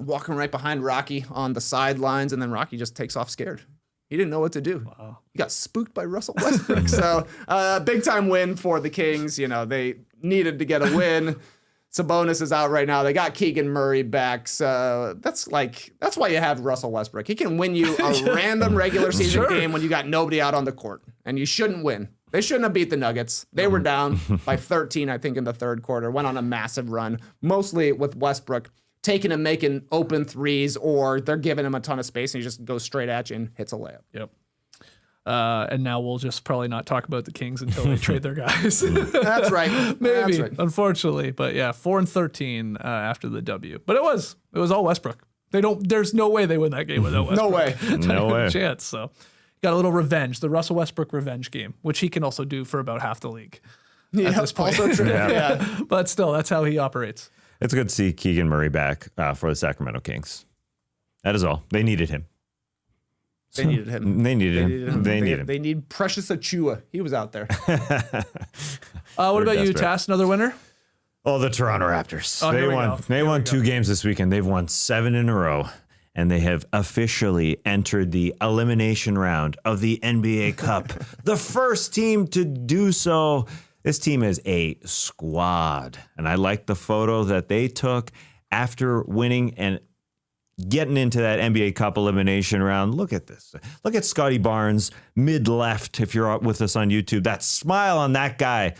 walking right behind Rocky on the sidelines, and then Rocky just takes off scared. He didn't know what to do. Wow. He got spooked by Russell Westbrook. So big time win for the Kings. They needed to get a win. Sabonis is out right now. They got Keegan Murray back. So that's why you have Russell Westbrook. He can win you a random regular season game when you got nobody out on the court. And you shouldn't win. They shouldn't have beat the Nuggets. They were down by 13, I think, in the third quarter. Went on a massive run, mostly with Westbrook taking and making open threes, or they're giving him a ton of space and he just goes straight at you and hits a layup. Yep. And now we'll just probably not talk about the Kings until they trade their guys. That's right. Maybe, That's right. unfortunately. But yeah, 4-13 after the W. But it was all Westbrook. There's no way they win that game without Westbrook. No way. No way. Chance. So got a little revenge, the Russell Westbrook revenge game, which he can also do for about half the league at this point. Also true. Yeah. But still, that's how he operates. It's good to see Keegan Murray back for the Sacramento Kings. That is all. They needed him. They needed him. They needed him. They need him. They need Precious Achua. He was out there. What about you, Tass? Another winner? Oh, the Toronto Raptors. Oh, They won 2 games this weekend. They've won 7 in a row. And they have officially entered the elimination round of the NBA Cup. The first team to do so. This team is a squad. And I like the photo that they took after winning and getting into that NBA Cup elimination round. Look at this. Look at Scotty Barnes, mid-left, if you're with us on YouTube. That smile on that guy.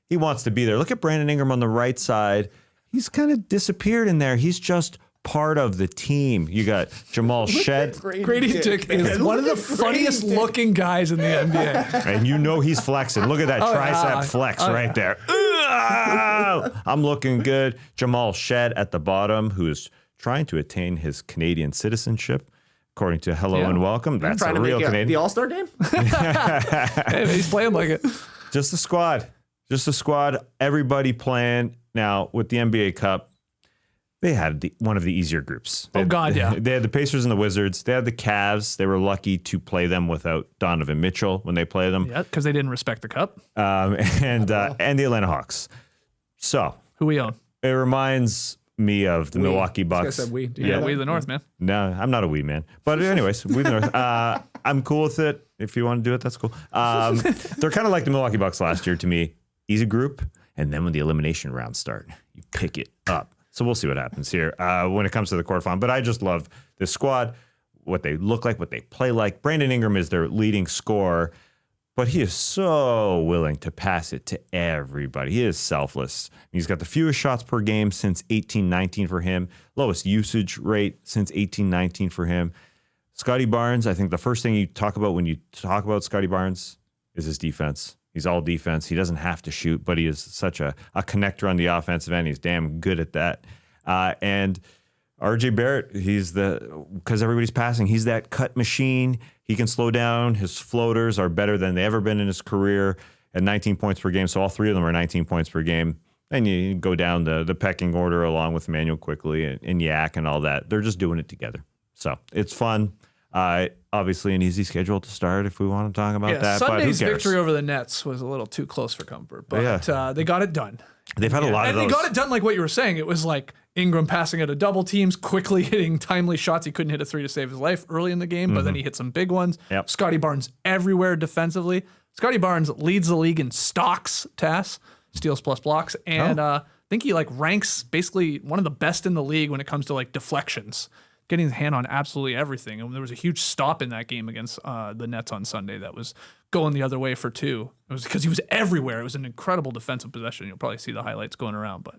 He wants to be there. Look at Brandon Ingram on the right side. He's kind of disappeared in there. He's just part of the team. You got Jamal Shed. Grady Dick is one of the funniest looking guys in the NBA. And you know he's flexing. Look at that tricep flex right there. I'm looking good. Jamal Shed at the bottom, who's trying to attain his Canadian citizenship, according to Hello and Welcome. That's a real Canadian. The All-Star game? Hey, he's playing like it. Just a squad. Just a squad. Everybody playing. Now, with the NBA Cup, they had one of the easier groups. They had the Pacers and the Wizards. They had the Cavs. They were lucky to play them without Donovan Mitchell when they play them. Yeah, because they didn't respect the cup. And the Atlanta Hawks. So who we own? It reminds me of the Milwaukee Bucks. We the North, man. No, I'm not a we man. But anyways, we the North. I'm cool with it. If you want to do it, that's cool. They're kind of like the Milwaukee Bucks last year to me. Easy group. And then when the elimination rounds start, you pick it up. So we'll see what happens here when it comes to the quarterfinal. But I just love this squad, what they look like, what they play like. Brandon Ingram is their leading scorer, but he is so willing to pass it to everybody. He is selfless. He's got the fewest shots per game since 18-19 for him, lowest usage rate since 18-19 for him. Scotty Barnes, I think the first thing you talk about when you talk about Scotty Barnes is his defense. He's all defense. He doesn't have to shoot, but he is such a connector on the offensive end. He's damn good at that. And RJ Barrett, because everybody's passing, he's that cut machine. He can slow down. His floaters are better than they've ever been in his career at 19 points per game. So all 3 of them are 19 points per game. And you go down the pecking order along with Emmanuel Quickly and Yak and all that. They're just doing it together. So it's fun. Obviously an easy schedule to start if we want to talk about that. Sunday's but who cares? victory over the Nets was a little too close for comfort, but they got it done. They've had a lot of those. And they got it done like what you were saying. It was like Ingram passing out of double teams, quickly hitting timely shots. He couldn't hit a 3 to save his life early in the game, but then he hit some big ones. Yep. Scotty Barnes everywhere defensively. Scotty Barnes leads the league in stocks, Tass, steals plus blocks, and I think he ranks basically one of the best in the league when it comes to deflections. Getting his hand on absolutely everything. And there was a huge stop in that game against the Nets on Sunday that was going the other way for 2. It was because he was everywhere. It was an incredible defensive possession. You'll probably see the highlights going around, but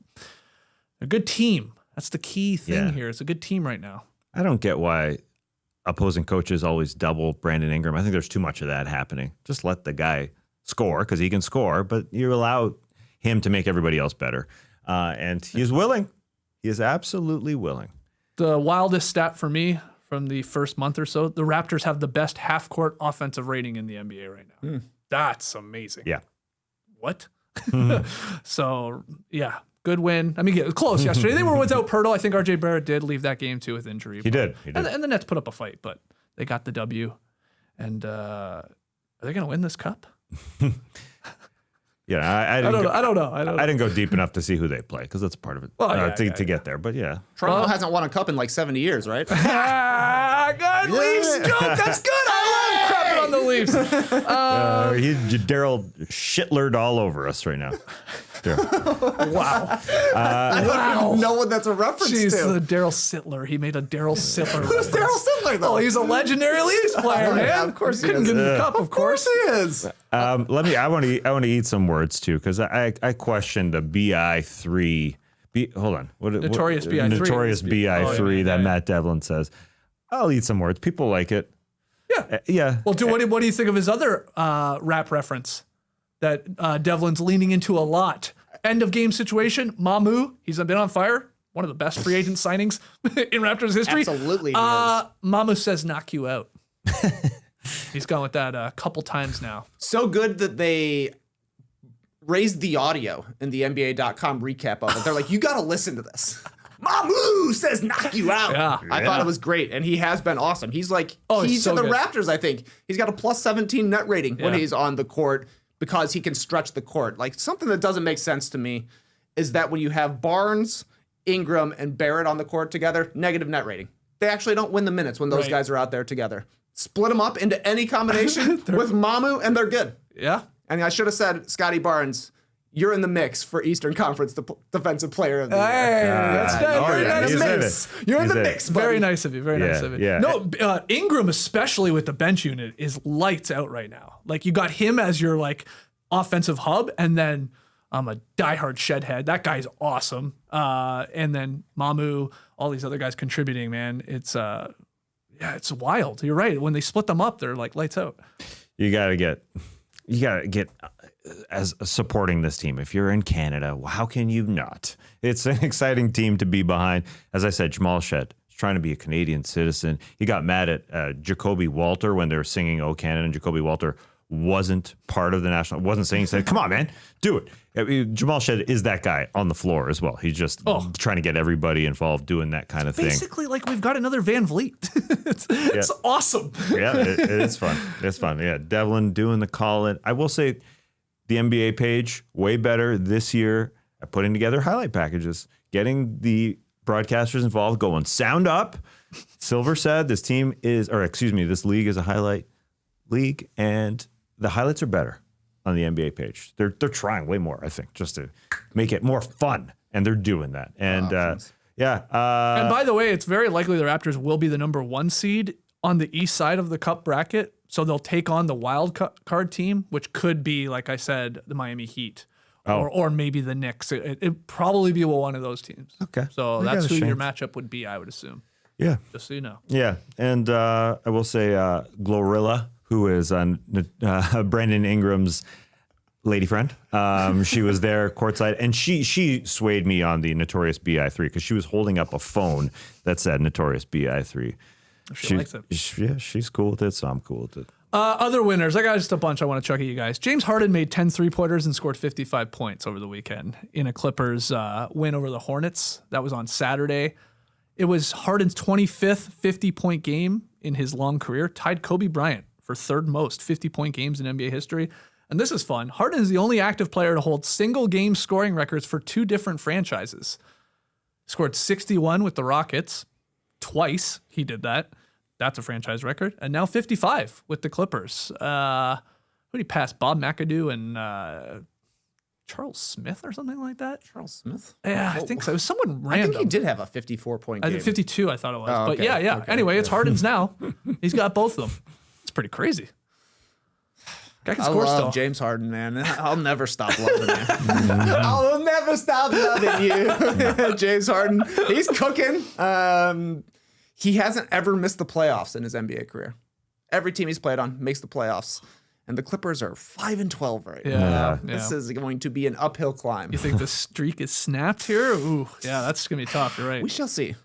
a good team. That's the key thing here. It's a good team right now. I don't get why opposing coaches always double Brandon Ingram. I think there's too much of that happening. Just let the guy score because he can score, but you allow him to make everybody else better. And he is willing. He is absolutely willing. The wildest stat for me from the first month or so, the Raptors have the best half-court offensive rating in the NBA right now. That's amazing. Yeah. What? So, yeah, good win. I mean, it was close yesterday. They were without Pirtle. I think RJ Barrett did leave that game, too, with injury. He did. And the Nets put up a fight, but they got the W. And are they going to win this cup? Yeah, I don't know. I didn't go deep enough to see who they play because that's part of it to get there. But yeah, Toronto hasn't won a cup in like 70 years, right? Good Leafs joke. That's good. I love crapping on the Leafs. Daryl Shitlered all over us right now. Sure. Wow. I don't even know what that's a reference Jeez, to. the Daryl Sittler. He made a Daryl Sittler. Who's Daryl Sittler, though? Oh, he's a legendary Leafs player, man. Yeah, of course he couldn't is. get the cup. Of course he is. I want to eat some words too, because I questioned the BI3. Hold on. Notorious BI3. Notorious BI3 that Matt Devlin says. I'll eat some words. People like it. Yeah. Yeah. Well, what do you think of his other rap reference that Devlin's leaning into a lot? End of game situation. Mamu, he's been on fire. One of the best free agent signings in Raptors history. Absolutely. He is. Mamu says knock you out. He's gone with that a couple times now. So good that they raised the audio in the NBA.com recap of it. They're like, you got to listen to this. Mamu says knock you out. Yeah. I thought it was great, and he has been awesome. He's like, he's so to the good. Raptors, I think. He's got a plus 17 net rating when he's on the court because he can stretch the court. Like, something that doesn't make sense to me is that when you have Barnes, Ingram, and Barrett on the court together, negative net rating. They actually don't win the minutes when those guys are out there together. Split them up into any combination with Mamu, and they're good. Yeah. And I should have said, Scotty Barnes, you're in the mix for Eastern Conference Defensive Player of the Year. Hey, that's You're in the mix, buddy. Very nice of you. Very nice of you. Yeah. No, Ingram, especially with the bench unit, is lights out right now. Like, you got him as your like offensive hub, and then I'm a diehard Shedhead. That guy's awesome. And then Mamu, all these other guys contributing. Man, it's it's wild. You're right. When they split them up, they're like lights out. You gotta get as supporting this team. If you're in Canada, how can you not? It's an exciting team to be behind. As I said, Jamal Shed is trying to be a Canadian citizen. He got mad at Jacoby Walter when they were singing "Oh Canada," and Jacoby Walter wasn't part of the national. Wasn't saying. He said, "Come on, man, do it." I mean, Jamal Shed is that guy on the floor as well. He's just trying to get everybody involved, doing that kind of thing. Basically, like we've got another Van Vliet. it's awesome. Yeah, it's fun. It's fun. Yeah, Devlin doing the call-in. I will say, the NBA page way better this year at putting together highlight packages, getting the broadcasters involved, going sound up. Silver said this league is a highlight league, and the highlights are better on the NBA page. They're trying way more, I think, just to make it more fun, and they're doing that. And and by the way, it's very likely the Raptors will be the number 1 seed on the east side of the Cup bracket, so they'll take on the wild card team, which could be, like I said, the Miami Heat or maybe the Knicks. It'd probably be one of those teams. Okay, so that's who your matchup would be, I would assume. Yeah, just so you know. Yeah, and I will say Glorilla, who is Brandon Ingram's lady friend. She was there courtside, and she swayed me on the Notorious BI3 because she was holding up a phone that said Notorious BI3. She likes it. She's cool with it, so I'm cool with it. Other winners, I got just a bunch I want to chuck at you guys. James Harden made 10 3-pointers and scored 55 points over the weekend in a Clippers win over the Hornets. That was on Saturday. It was Harden's 25th 50-point game in his long career, tied Kobe Bryant for third most 50-point games in NBA history. And this is fun. Harden is the only active player to hold single-game scoring records for 2 different franchises. Scored 61 with the Rockets. Twice he did that. That's a franchise record. And now 55 with the Clippers. Who did he pass? Bob McAdoo and Charles Smith or something like that? Charles Smith? Yeah, I think so. It was someone random. I think he did have a 54-point game. 52, I thought it was. Oh, But okay. yeah. Okay. Anyway, it's Harden's now. He's got both of them. It's pretty crazy. Guy can I score love still. James Harden, man. I'll never stop loving you. I'll never stop loving you. James Harden. He's cooking. He hasn't ever missed the playoffs in his NBA career. Every team he's played on makes the playoffs. And the Clippers are 5-12 right now. This is going to be an uphill climb. You think the streak is snapped here? Ooh, yeah, that's going to be tough. You're right. We shall see.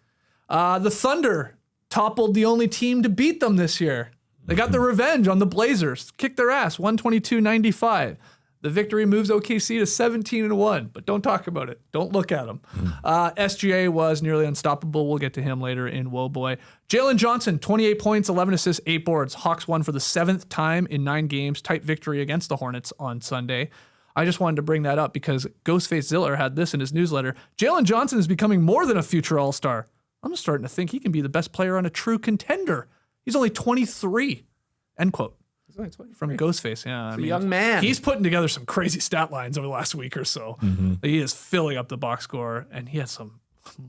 The Thunder toppled the only team to beat them this year. They got the revenge on the Blazers. Kicked their ass, 122-95. The victory moves OKC to 17-1, but don't talk about it. Don't look at them. SGA was nearly unstoppable. We'll get to him later in Woe Boy. Jalen Johnson, 28 points, 11 assists, 8 boards. Hawks won for the 7th time in 9 games. Tight victory against the Hornets on Sunday. I just wanted to bring that up because Ghostface Ziller had this in his newsletter. Jalen Johnson is becoming more than a future All-Star. I'm starting to think he can be the best player on a true contender. He's only 23. End quote. From Ghostface, yeah. I mean, young man. He's putting together some crazy stat lines over the last week or so. He is filling up the box score, and he has some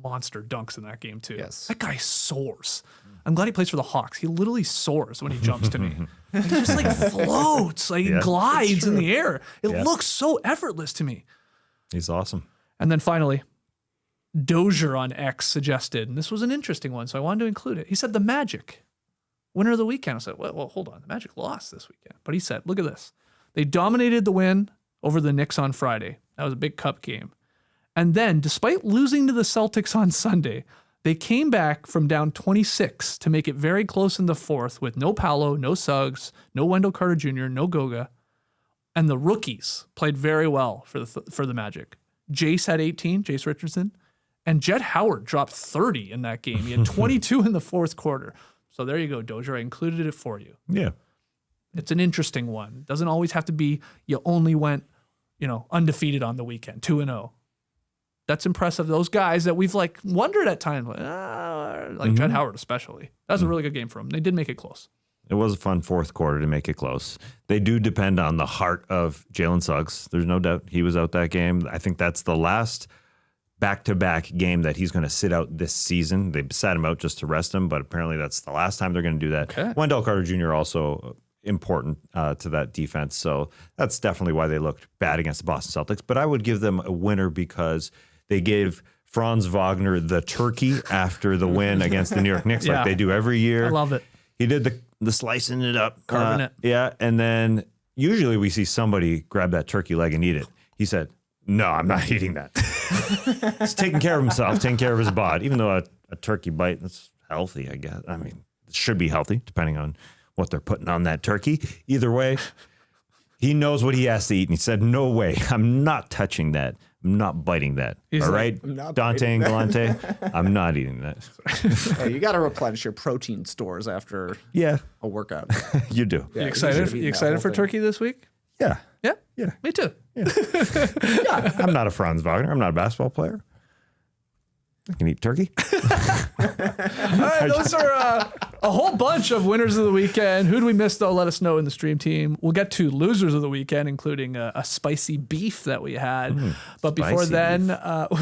monster dunks in that game too. Yes. That guy soars. I'm glad he plays for the Hawks. He literally soars when he jumps to me. He just like floats, like he glides in the air. It looks so effortless to me. He's awesome. And then finally, Dozier on X suggested, and this was an interesting one, so I wanted to include it. He said the Magic, winner of the weekend. I said, well, hold on. The Magic lost this weekend. But he said, look at this. They dominated the win over the Knicks on Friday. That was a big cup game. And then, despite losing to the Celtics on Sunday, they came back from down 26 to make it very close in the fourth with no Paolo, no Suggs, no Wendell Carter Jr., no Goga. And the rookies played very well for the Magic. Jace had 18, Jace Richardson. And Jet Howard dropped 30 in that game. He had 22 in the fourth quarter. So there you go, Dozier. I included it for you. Yeah. It's an interesting one. It doesn't always have to be you only went, undefeated on the weekend, 2-0. That's impressive. Those guys that we've wondered at times, Jet Howard especially. That was a really good game for him. They did make it close. It was a fun fourth quarter to make it close. They do depend on the heart of Jalen Suggs. There's no doubt he was out that game. I think that's the last back-to-back game that he's going to sit out this season. They sat him out just to rest him, but apparently that's the last time they're going to do that. Okay. Wendell Carter Jr. also important to that defense, so that's definitely why they looked bad against the Boston Celtics. But I would give them a winner because they gave Franz Wagner the turkey after the win against the New York Knicks, like they do every year. I love it. He did the slicing it up. Carving it. Yeah, and then usually we see somebody grab that turkey leg and eat it. He said, no, I'm not eating that. He's taking care of himself, taking care of his body, even though a turkey bite is healthy, I guess. I mean, it should be healthy, depending on what they're putting on that turkey. Either way, he knows what he has to eat, and he said, no way, I'm not touching that. I'm not biting that. He's all like, right, Dante and Galante, I'm not eating that. Hey, you got to replenish your protein stores after a workout. You do. Yeah, You excited for turkey this week? Yeah. Yeah? Yeah. Me too. Yeah. I'm not a Franz Wagner. I'm not a basketball player. I can eat turkey. All right, those are a whole bunch of winners of the weekend. Who do we miss, though? Let us know in the stream team. We'll get to losers of the weekend, including a spicy beef that we had. But before then,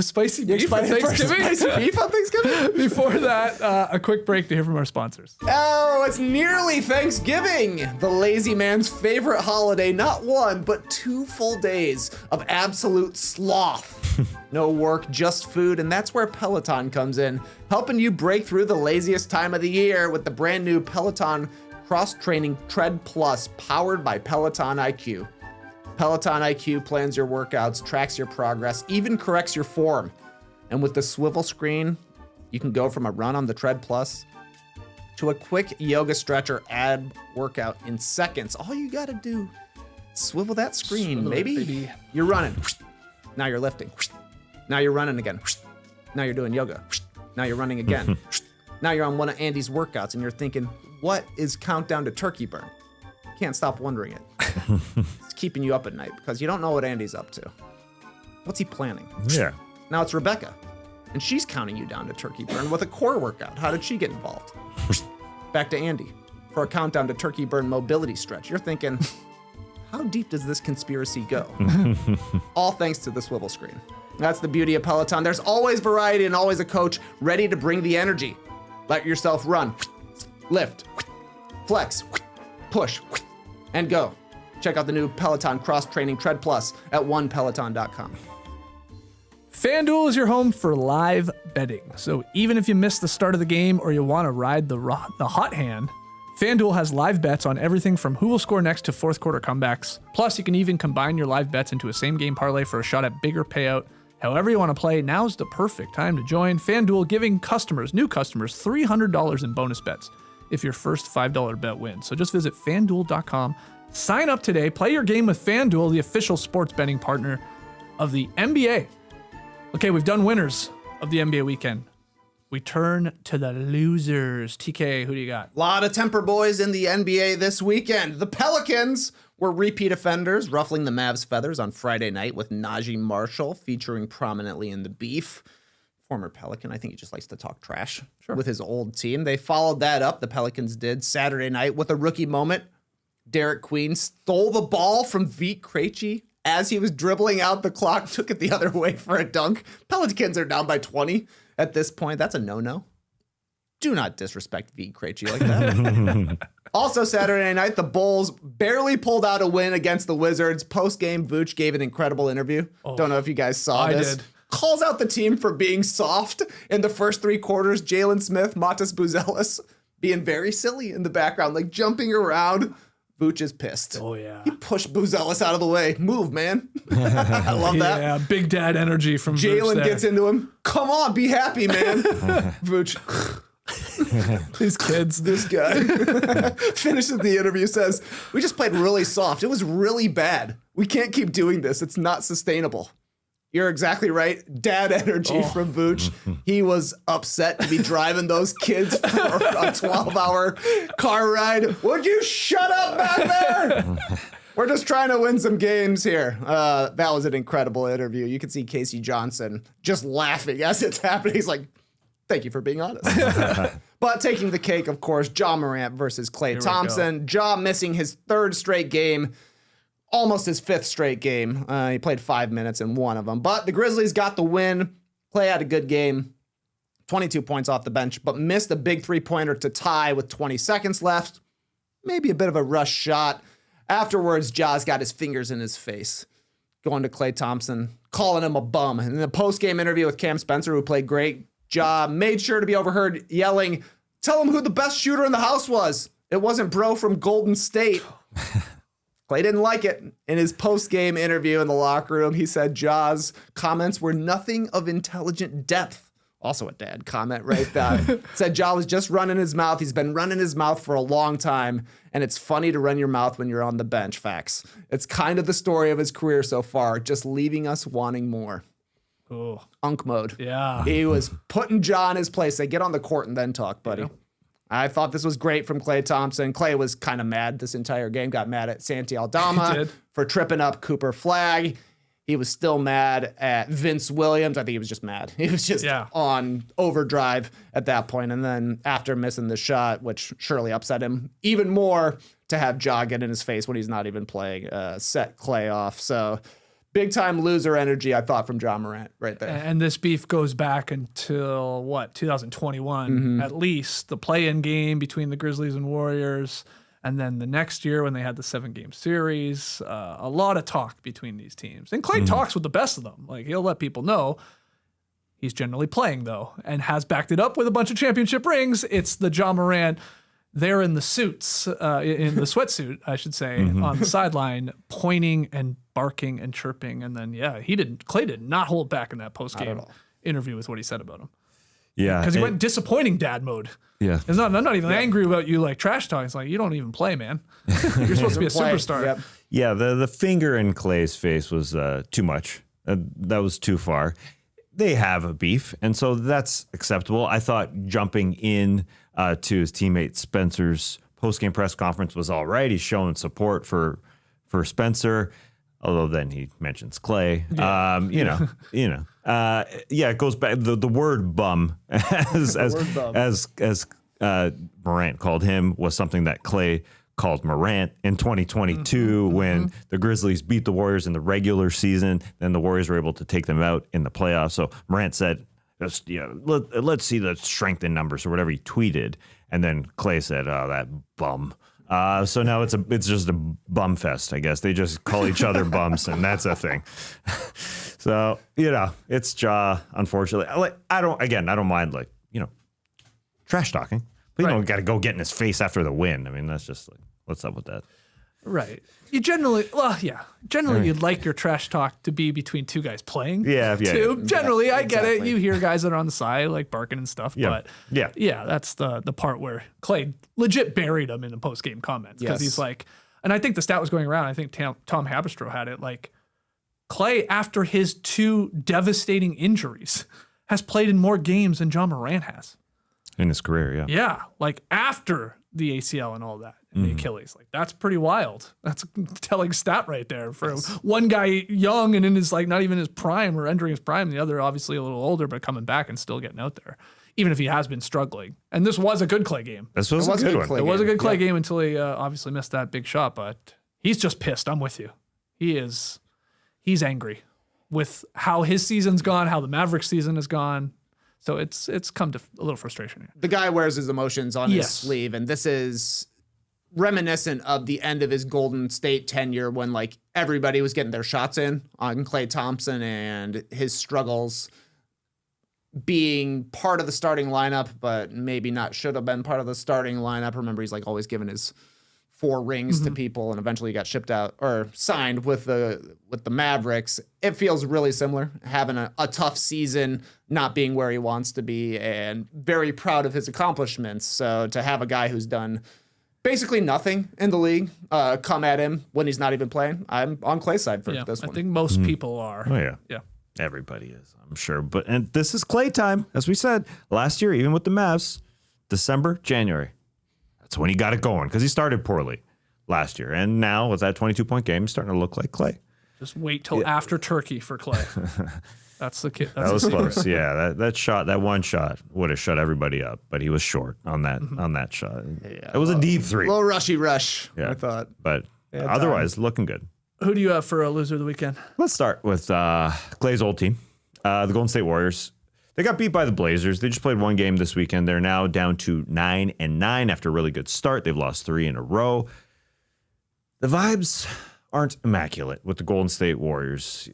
spicy beef on Thanksgiving? Spicy beef on Thanksgiving? Before that, a quick break to hear from our sponsors. Oh, it's nearly Thanksgiving, the lazy man's favorite holiday. Not one, but 2 full days of absolute sloth. No work, just food, and that's where Peloton comes in, helping you break through the laziest time of the year with the brand new Peloton Cross-Training Tread Plus, powered by Peloton IQ. Peloton IQ plans your workouts, tracks your progress, even corrects your form. And with the swivel screen, you can go from a run on the Tread Plus to a quick yoga stretch or ab workout in seconds. All you gotta do, swivel that screen, baby. You're running. Now you're lifting. Now you're running again. Now you're doing yoga. Now you're running again. Now you're on one of Andy's workouts and you're thinking, what is countdown to turkey burn? Can't stop wondering it. It's keeping you up at night because you don't know what Andy's up to. What's he planning? Yeah. Now it's Rebecca, and she's counting you down to turkey burn with a core workout. How did she get involved? Back to Andy for a countdown to turkey burn mobility stretch. You're thinking, how deep does this conspiracy go? All thanks to the swivel screen. That's the beauty of Peloton. There's always variety and always a coach ready to bring the energy. Let yourself run, lift, flex, push, and go. Check out the new Peloton Cross-Training Tread Plus at onepeloton.com. FanDuel is your home for live betting. So even if you miss the start of the game or you want to ride the hot hand, FanDuel has live bets on everything from who will score next to fourth quarter comebacks. Plus, you can even combine your live bets into a same game parlay for a shot at bigger payout. However you want to play, now's the perfect time to join. FanDuel giving new customers $300 in bonus bets if your first $5 bet wins. So just visit FanDuel.com, sign up today, play your game with FanDuel, the official sports betting partner of the NBA. Okay, we've done winners of the NBA weekend. We turn to the losers. TK, who do you got? A lot of temper boys in the NBA this weekend. The Pelicans were repeat offenders, ruffling the Mavs' feathers on Friday night with Najee Marshall featuring prominently in the beef. Former Pelican, I think he just likes to talk trash with his old team. They followed that up, the Pelicans did, Saturday night with a rookie moment Derek Queen stole the ball from Vit Krejci as he was dribbling out the clock, took it the other way for a dunk. Pelicans are down by 20 at this point. That's a no-no. Do not disrespect Vit Krejci like that. Also Saturday night, the Bulls barely pulled out a win against the Wizards. Post-game, Vooch gave an incredible interview. Don't know if you guys saw this. Did. Calls out the team for being soft in the first 3 quarters. Jalen Smith, Matas Buzelis being very silly in the background, like jumping around. Vooch is pissed. Oh, yeah. He pushed Buzelis out of the way. Move, man. I love that. Yeah, big dad energy from Jalen gets into him. Come on, be happy, man. Vooch. These kids. This guy finishes the interview, says, we just played really soft. It was really bad. We can't keep doing this. It's not sustainable. You're exactly right. Dad energy from Vooch. He was upset to be driving those kids for a 12-hour car ride. Would you shut up back there? We're just trying to win some games here. That was an incredible interview. You can see Casey Johnson just laughing as it's happening. He's like, thank you for being honest. But taking the cake, of course, Ja Morant versus Klay Thompson. Ja missing his 3rd straight game. Almost his 5th straight game. He played 5 minutes in one of them. But the Grizzlies got the win. Klay had a good game. 22 points off the bench, but missed a big 3-pointer to tie with 20 seconds left. Maybe a bit of a rush shot. Afterwards, Ja's got his fingers in his face. Going to Klay Thompson, calling him a bum. And in the post-game interview with Cam Spencer, who played great, Ja made sure to be overheard yelling, tell him who the best shooter in the house was. It wasn't bro from Golden State. Klay didn't like it. In his post-game interview in the locker room, he said Ja's comments were nothing of intelligent depth. Also a dad comment right there. Said Ja was just running his mouth. He's been running his mouth for a long time, and it's funny to run your mouth when you're on the bench. Facts. It's kind of the story of his career so far, just leaving us wanting more. Oh. Unk mode. Yeah. He was putting Ja in his place. Say, get on the court and then talk, buddy. Yeah. I thought this was great from Klay Thompson. Klay was kind of mad this entire game. Got mad at Santi Aldama for tripping up Cooper Flagg. He was still mad at Vince Williams. I think he was just mad. He was just on overdrive at that point. And then after missing the shot, which surely upset him even more to have Ja get in his face when he's not even playing, set Klay off. So big time loser energy, I thought, from Ja Morant right there. And this beef goes back until, 2021, at least. The play-in game between the Grizzlies and Warriors. And then the next year when they had the 7-game series, a lot of talk between these teams. And Klay talks with the best of them. Like, he'll let people know. He's generally playing, though, and has backed it up with a bunch of championship rings. It's the Ja Morant. They're in the suits, in the sweatsuit, I should say, on the sideline, pointing and barking and chirping. And then, Klay did not hold back in that post-game interview with what he said about him. Yeah. Because he went disappointing dad mode. Yeah. I'm not even angry about you like trash talking. It's like, you don't even play, man. You're supposed to be a superstar. Yep. Yeah, the finger in Klay's face was too much. That was too far. They have a beef, and so that's acceptable. I thought jumping in to his teammate Spencer's post-game press conference was all right. He's showing support for Spencer, although then he mentions Klay. Yeah. It goes back the word bum as Morant called him was something that Klay called Morant in 2022 when the Grizzlies beat the Warriors in the regular season. Then the Warriors were able to take them out in the playoffs. So Morant said, let's see the strength in numbers or whatever he tweeted. And then Klay said, oh, that bum. So now it's just a bum fest, I guess. They just call each other bums, and that's a thing. So, it's Ja, unfortunately. I don't mind, trash talking. But you don't got to go get in his face after the win. I mean, that's just like, what's up with that? Right. You generally you'd like your trash talk to be between two guys playing. Yeah. Too. Generally, I get it. You hear guys that are on the side like barking and stuff. Yeah. But that's the part where Klay legit buried him in the post game comments because he's like, and I think the stat was going around. I think Tom Haberstroh had it. Like, Klay, after his 2 devastating injuries, has played in more games than Ja Morant has in his career. Yeah. Yeah, like after the ACL and all that. And the Achilles. Like, that's pretty wild. That's a telling stat right there for one guy young and in his, not even his prime or entering his prime. The other obviously a little older, but coming back and still getting out there. even if he has been struggling. And this was a good Klay game. This was a good one. It was a good Klay game until he obviously missed that big shot, but he's just pissed. I'm with you. He's angry with how his season's gone, how the Mavericks season has gone. So it's come to a little frustration here. The guy wears his emotions on his sleeve, and this is reminiscent of the end of his Golden State tenure when like everybody was getting their shots in on Klay Thompson and his struggles being part of the starting lineup, but maybe not should have been part of the starting lineup. Remember, he's like always giving his 4 rings to people, and eventually he got shipped out or signed with the Mavericks. It feels really similar, having a tough season, not being where he wants to be, and very proud of his accomplishments. So to have a guy who's done basically nothing in the league come at him when he's not even playing, I'm on Klay's side for this one. I think most people are. Oh, yeah. Yeah. Everybody is, I'm sure. And this is Klay time, as we said last year, even with the Mavs, December, January. That's when he got it going because he started poorly last year. And now with that 22-point game, he's starting to look like Klay. Just wait till after Turkey for Klay. That's the kid. That was close. Yeah, that one shot would have shut everybody up, but he was short on that shot. Yeah, it was a deep 3. A little rushy rush, I thought. But otherwise, looking good. Who do you have for a loser of the weekend? Let's start with Klay's old team, the Golden State Warriors. They got beat by the Blazers. They just played one game this weekend. They're now down to 9-9 after a really good start. They've lost 3 in a row. The vibes aren't immaculate with the Golden State Warriors.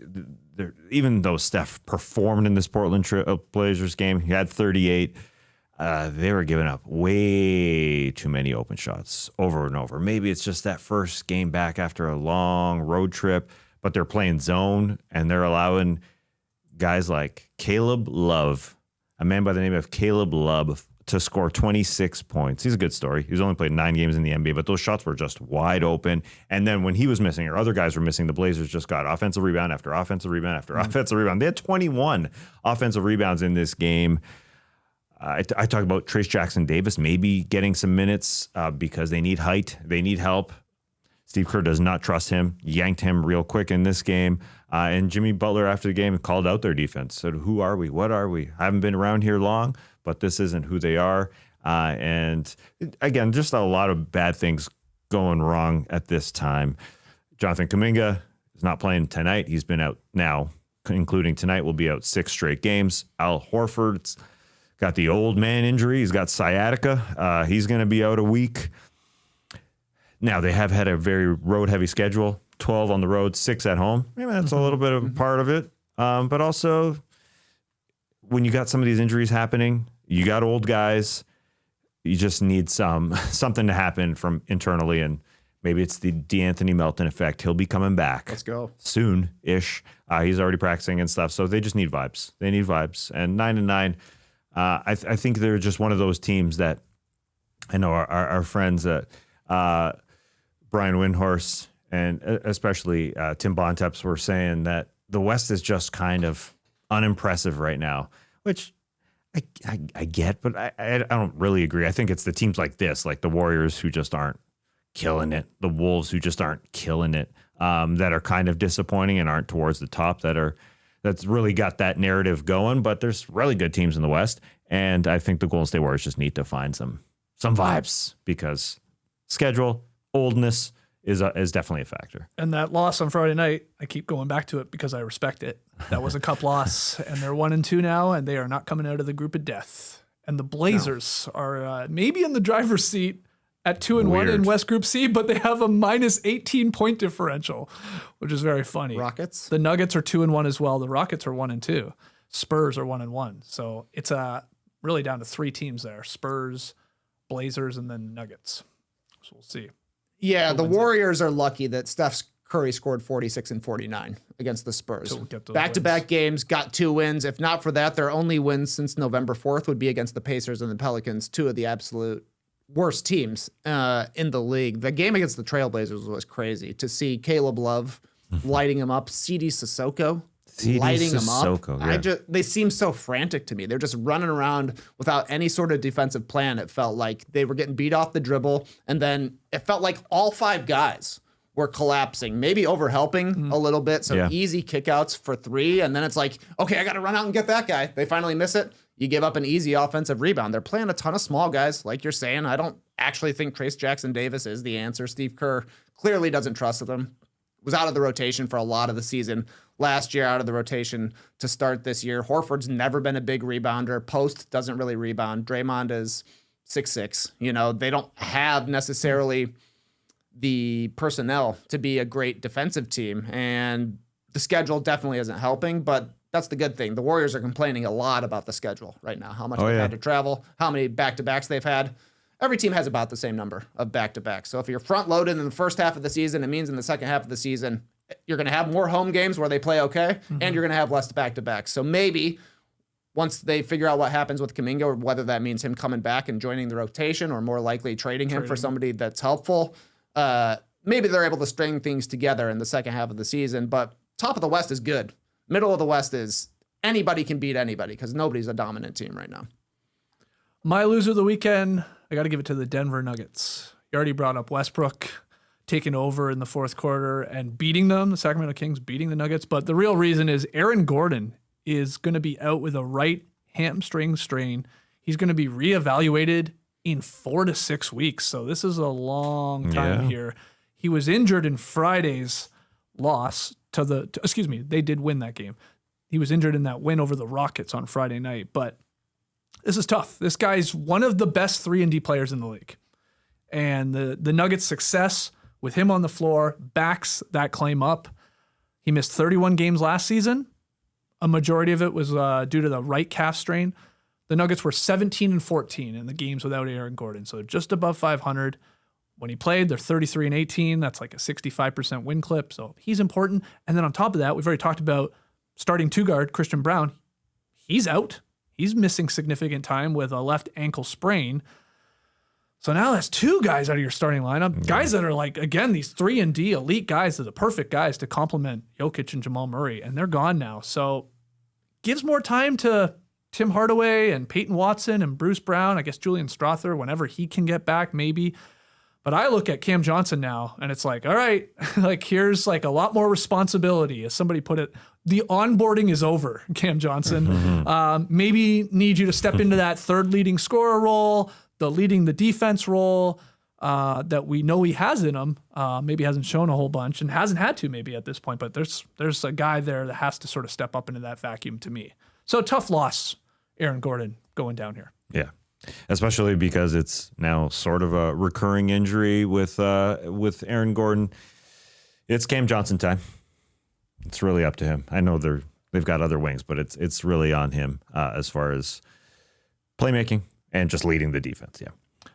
Even though Steph performed in this Portland Blazers game, he had 38. They were giving up way too many open shots over and over. Maybe it's just that first game back after a long road trip, but they're playing zone and they're allowing guys like Caleb Love, a man by the name of Caleb Love, to score 26 points. He's a good story. He's only played 9 games in the NBA, but those shots were just wide open. And then when he was missing or other guys were missing, the Blazers just got offensive rebound after offensive rebound after offensive rebound. They had 21 offensive rebounds in this game. I talked about Trace Jackson-Davis maybe getting some minutes because they need height. They need help. Steve Kerr does not trust him. Yanked him real quick in this game. And Jimmy Butler after the game called out their defense. Said, who are we? What are we? I haven't been around here long, but this isn't who they are. And again, just a lot of bad things going wrong at this time. Jonathan Kuminga is not playing tonight. He's been out now, including tonight, will be out 6 straight games. Al Horford's got the old man injury. He's got sciatica. He's going to be out a week. Now, they have had a very road-heavy schedule, 12 on the road, 6 at home. Maybe that's a little bit of a part of it. But also, when you got some of these injuries happening, you got old guys, you just need something to happen from internally, and maybe it's the DeAnthony Melton effect. He'll be coming back. Let's go. Soon-ish. He's already practicing and stuff, so they just need vibes. They need vibes. And 9-9, I think they're just one of those teams that I know our friends Brian Windhorst and especially Tim Bontemps were saying that the West is just kind of unimpressive right now, which I get, but I don't really agree. I think it's the teams like this, like the Warriors who just aren't killing it, the Wolves who just aren't killing it, that are kind of disappointing and aren't towards the top, that's really got that narrative going. But there's really good teams in the West, and I think the Golden State Warriors just need to find some vibes because schedule, oldness is definitely a factor. And that loss on Friday night, I keep going back to it because I respect it. That was a cup loss, and they're 1-2 now, and they are not coming out of the group of death. And the Blazers are maybe in the driver's seat at 2-1 in West Group C, but they have a minus 18-point differential, which is very funny. Rockets? The Nuggets are 2-1 as well. The Rockets are 1-2. Spurs are 1-1. So it's really down to 3 teams there: Spurs, Blazers, and then Nuggets. So we'll see. Yeah, the Warriors are lucky that Steph Curry scored 46 and 49 against the Spurs. Back-to-back games, got 2 wins. If not for that, their only wins since November 4th would be against the Pacers and the Pelicans, 2 of the absolute worst teams in the league. The game against the Trailblazers was crazy. To see Caleb Love lighting him up, CD Sissoko lighting him up. Yeah. They seem so frantic to me. They're just running around without any sort of defensive plan. It felt like they were getting beat off the dribble, and then it felt like all 5 guys were collapsing, maybe overhelping a little bit. So easy kickouts for three. And then it's like, okay, I got to run out and get that guy. They finally miss it. You give up an easy offensive rebound. They're playing a ton of small guys. Like you're saying, I don't actually think Trace Jackson-Davis is the answer. Steve Kerr clearly doesn't trust them. Was out of the rotation for a lot of the season last year, out of the rotation to start this year. Horford's never been a big rebounder. Post doesn't really rebound. Draymond is 6'6". You know, they don't have necessarily the personnel to be a great defensive team, and the schedule definitely isn't helping, but that's the good thing. The Warriors are complaining a lot about the schedule right now, how much they've had to travel, how many back-to-backs they've had. Every team has about the same number of back-to-backs. So if you're front-loaded in the first half of the season, it means in the second half of the season, you're going to have more home games where they play okay, and you're going to have less back-to-backs. So maybe once they figure out what happens with Kuminga, or whether that means him coming back and joining the rotation, or more likely trading him for somebody that's helpful, maybe they're able to string things together in the second half of the season. But top of the West is good. Middle of the West is anybody can beat anybody because nobody's a dominant team right now. My loser of the weekend, I got to give it to the Denver Nuggets. You already brought up Westbrook taking over in the fourth quarter and beating them, the Sacramento Kings beating the Nuggets. But the real reason is Aaron Gordon is going to be out with a right hamstring strain. He's going to be reevaluated in 4 to 6 weeks. So this is a long time here. He was injured in Friday's loss to they did win that game. He was injured in that win over the Rockets on Friday night, but this is tough. This guy's one of the best 3-and-D players in the league. And the Nuggets' success with him on the floor backs that claim up. He missed 31 games last season. A majority of it was due to the right calf strain. The Nuggets were 17-14 in the games without Aaron Gordon, so just above 500. When he played, they're 33-18. That's like a 65% win clip, so he's important. And then on top of that, we've already talked about starting two-guard Christian Braun. He's out. He's missing significant time with a left ankle sprain. So now that's two guys out of your starting lineup. Guys that are like, again, these 3-and-D elite guys, are the perfect guys to complement Jokic and Jamal Murray, and they're gone now. So gives more time to Tim Hardaway and Peyton Watson and Bruce Brown. I guess Julian Strother, whenever he can get back, maybe. But I look at Cam Johnson now, and it's like, all right, like here's like a lot more responsibility. As somebody put it, the onboarding is over, Cam Johnson. Maybe need you to step into that third leading scorer role, the leading the defense role that we know he has in him. Maybe hasn't shown a whole bunch and hasn't had to maybe at this point, but there's a guy there that has to sort of step up into that vacuum to me. So tough loss, Aaron Gordon going down here. Yeah. Especially because it's now sort of a recurring injury with Aaron Gordon. It's Cam Johnson time. It's really up to him. I know they've got other wings, but it's really on him as far as playmaking and just leading the defense. Yeah.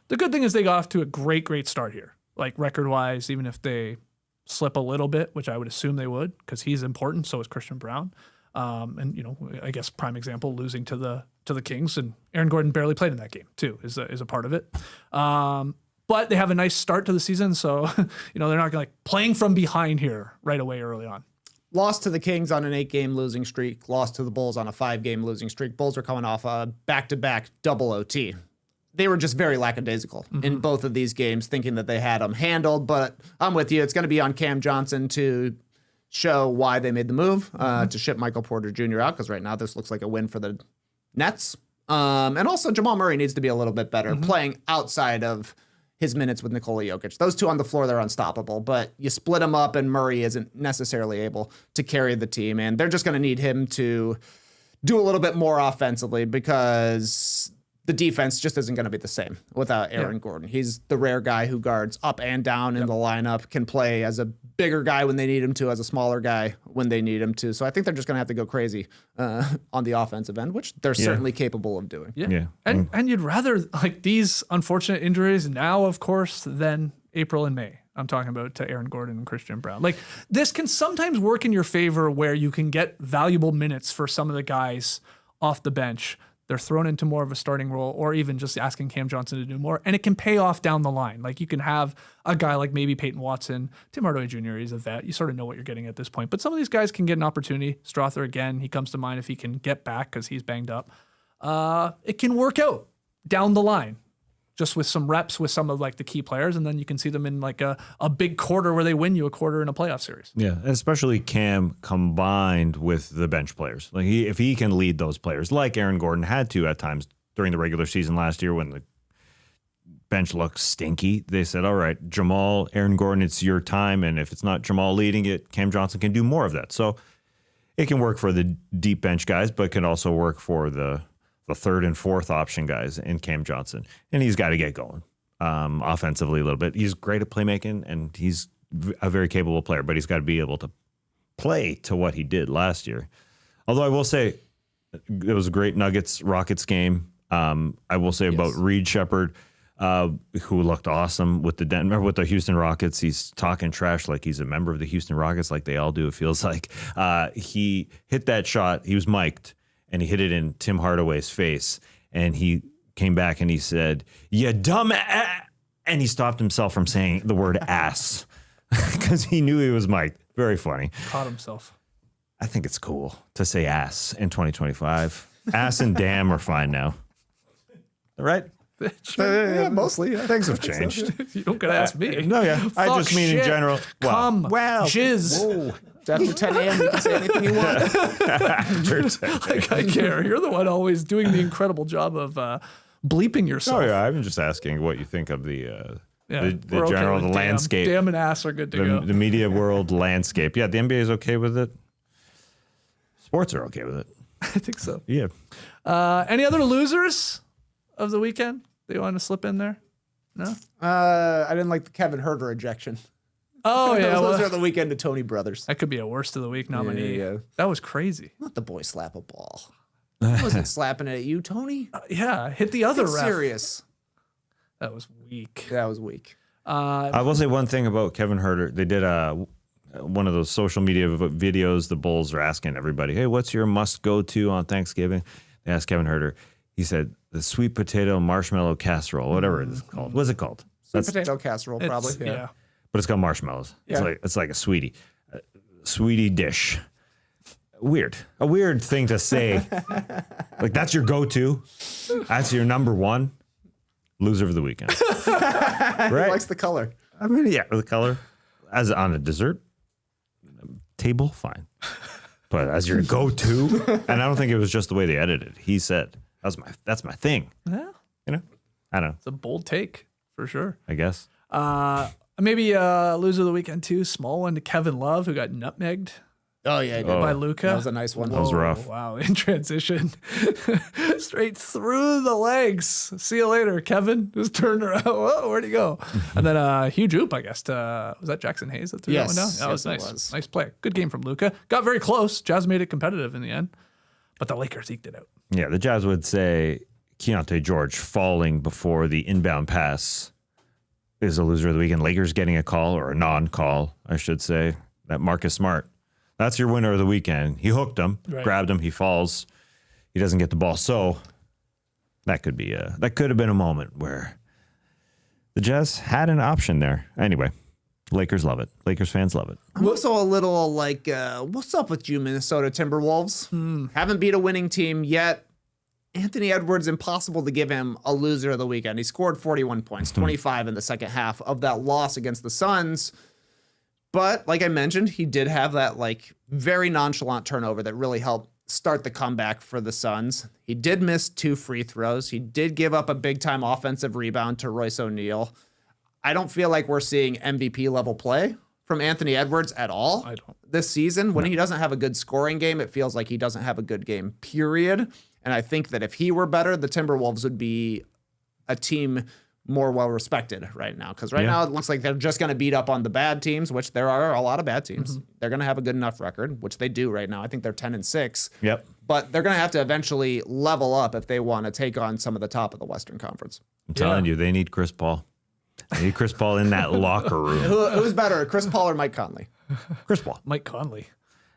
The good thing is they got off to a great start here. Like record-wise, even if they slip a little bit, which I would assume they would, because he's important. So is Christian Braun. And you know, I guess prime example, losing to the Kings, and Aaron Gordon barely played in that game too, is a part of it. But they have a nice start to the season, so you know they're not like playing from behind here right away early on. Lost to the Kings on an 8-game losing streak. Lost to the Bulls on a 5-game losing streak. Bulls are coming off a back-to-back double OT. They were just very lackadaisical in both of these games, thinking that they had them handled. But I'm with you. It's going to be on Cam Johnson to show why they made the move to ship Michael Porter Jr. out, because right now this looks like a win for the Nets. And also Jamal Murray needs to be a little bit better playing outside of his minutes with Nikola Jokic. Those two on the floor, they're unstoppable, but you split them up and Murray isn't necessarily able to carry the team, and they're just going to need him to do a little bit more offensively because the defense just isn't going to be the same without Aaron Gordon. He's the rare guy who guards up and down in the lineup, can play as a bigger guy when they need him to, as a smaller guy when they need him to. So I think they're just going to have to go crazy on the offensive end, which they're certainly capable of doing. Yeah. And you'd rather like these unfortunate injuries now, of course, than April and May. I'm talking about to Aaron Gordon and Christian Braun. Like this can sometimes work in your favor where you can get valuable minutes for some of the guys off the bench. They're thrown into more of a starting role, or even just asking Cam Johnson to do more, and it can pay off down the line. Like you can have a guy like maybe Peyton Watson, Tim Hardaway Jr. He's a vet. You sort of know what you're getting at this point. But some of these guys can get an opportunity. Strother again, he comes to mind if he can get back because he's banged up. It can work out down the line. just with some reps with some of like the key players, and then you can see them in like a big quarter where they win you a quarter in a playoff series. Yeah, especially Cam combined with the bench players. Like if he can lead those players, like Aaron Gordon had to at times during the regular season last year when the bench looked stinky, they said, all right, Jamal, Aaron Gordon, it's your time, and if it's not Jamal leading it, Cam Johnson can do more of that. So it can work for the deep bench guys, but can also work for the third and fourth option guys in Cam Johnson. And he's got to get going offensively a little bit. He's great at playmaking, and he's a very capable player, but he's got to be able to play to what he did last year. Although I will say it was a great Nuggets-Rockets game. I will say about Reed Shepherd, who looked awesome with the Houston Rockets. He's talking trash like he's a member of the Houston Rockets, like they all do, it feels like. He hit that shot. He was mic'd, and he hit it in Tim Hardaway's face. And he came back and he said, "You dumb ass." And he stopped himself from saying the word ass because he knew he was mic'd. Very funny. Caught himself. I think it's cool to say ass in 2025. Ass and damn are fine now. Right? Yeah, mostly. Yeah. Things have changed. You don't gotta ask me. No, yeah. I just mean in general. Cum. Well. Jizz. Whoa. After 10 a.m., you can say anything you want. Like, I care. You're the one always doing the incredible job of bleeping yourself. Oh, yeah. I'm just asking what you think of the we're general, okay with the landscape. Damn and ass are good to go. The media world landscape. Yeah, the NBA is okay with it. Sports are okay with it. I think so. Yeah. Any other losers of the weekend that you want to slip in there? No? I didn't like the Kevin Huerter ejection. Oh, yeah. Those are the weekend to Tony Brothers. That could be a worst of the week nominee. Yeah. That was crazy. Let the boy slap a ball. I wasn't slapping it at you, Tony. Yeah, hit the other Get ref. serious. That was weak. That was weak. I will say one thing about Kevin Huerter. They did one of those social media videos. The Bulls are asking everybody, hey, what's your must-go-to on Thanksgiving? They asked Kevin Huerter. He said, the sweet potato marshmallow casserole, whatever it is called. What's it called? Sweet potato casserole, probably. Yeah. But it's got marshmallows. Yeah. It's like a sweetie dish. Weird. A weird thing to say. Like that's your go-to. That's your number one. Loser of the weekend. Right? He likes the color. I mean, yeah, the color. As on a dessert table, fine. But as your go-to, and I don't think it was just the way they edited it. He said, that's my thing. Yeah. You know? I don't know. It's a bold take for sure. I guess. Maybe loser of the weekend too. Small one to Kevin Love, who got nutmegged Oh, yeah, he did. by Luka. That was a nice one. That was rough. Wow, in transition. Straight through the legs. See you later, Kevin. Just turned around. Whoa, where'd he go? And then a huge oop, I guess. Was that Jackson Hayes that threw that one down? That was nice. Nice play. Good game from Luka. Got very close. Jazz made it competitive in the end. But the Lakers eked it out. Yeah, the Jazz would say Keontae George falling before the inbound pass is a loser of the weekend. Lakers getting a call, or a non-call, I should say. That Marcus Smart. That's your winner of the weekend. He hooked him, grabbed him, he falls. He doesn't get the ball. So that could have been a moment where the Jazz had an option there. Anyway, Lakers love it. Lakers fans love it. I'm also a little like, what's up with you, Minnesota Timberwolves? Haven't beat a winning team yet. Anthony Edwards, impossible to give him a loser of the weekend. He scored 41 points, 25 in the second half of that loss against the Suns. But like I mentioned, he did have that like very nonchalant turnover that really helped start the comeback for the Suns. He did miss 2 free throws. He did give up a big time offensive rebound to Royce O'Neal. I don't feel like we're seeing MVP level play from Anthony Edwards at all this season. When he doesn't have a good scoring game, it feels like he doesn't have a good game, period. And I think that if he were better, the Timberwolves would be a team more well-respected right now. Because now it looks like they're just going to beat up on the bad teams, which there are a lot of bad teams. They're going to have a good enough record, which they do right now. I think they're 10-6. Yep. But they're going to have to eventually level up if they want to take on some of the top of the Western Conference. I'm telling you, they need Chris Paul. They need Chris Paul in that locker room. Who's better, Chris Paul or Mike Conley? Chris Paul. Mike Conley.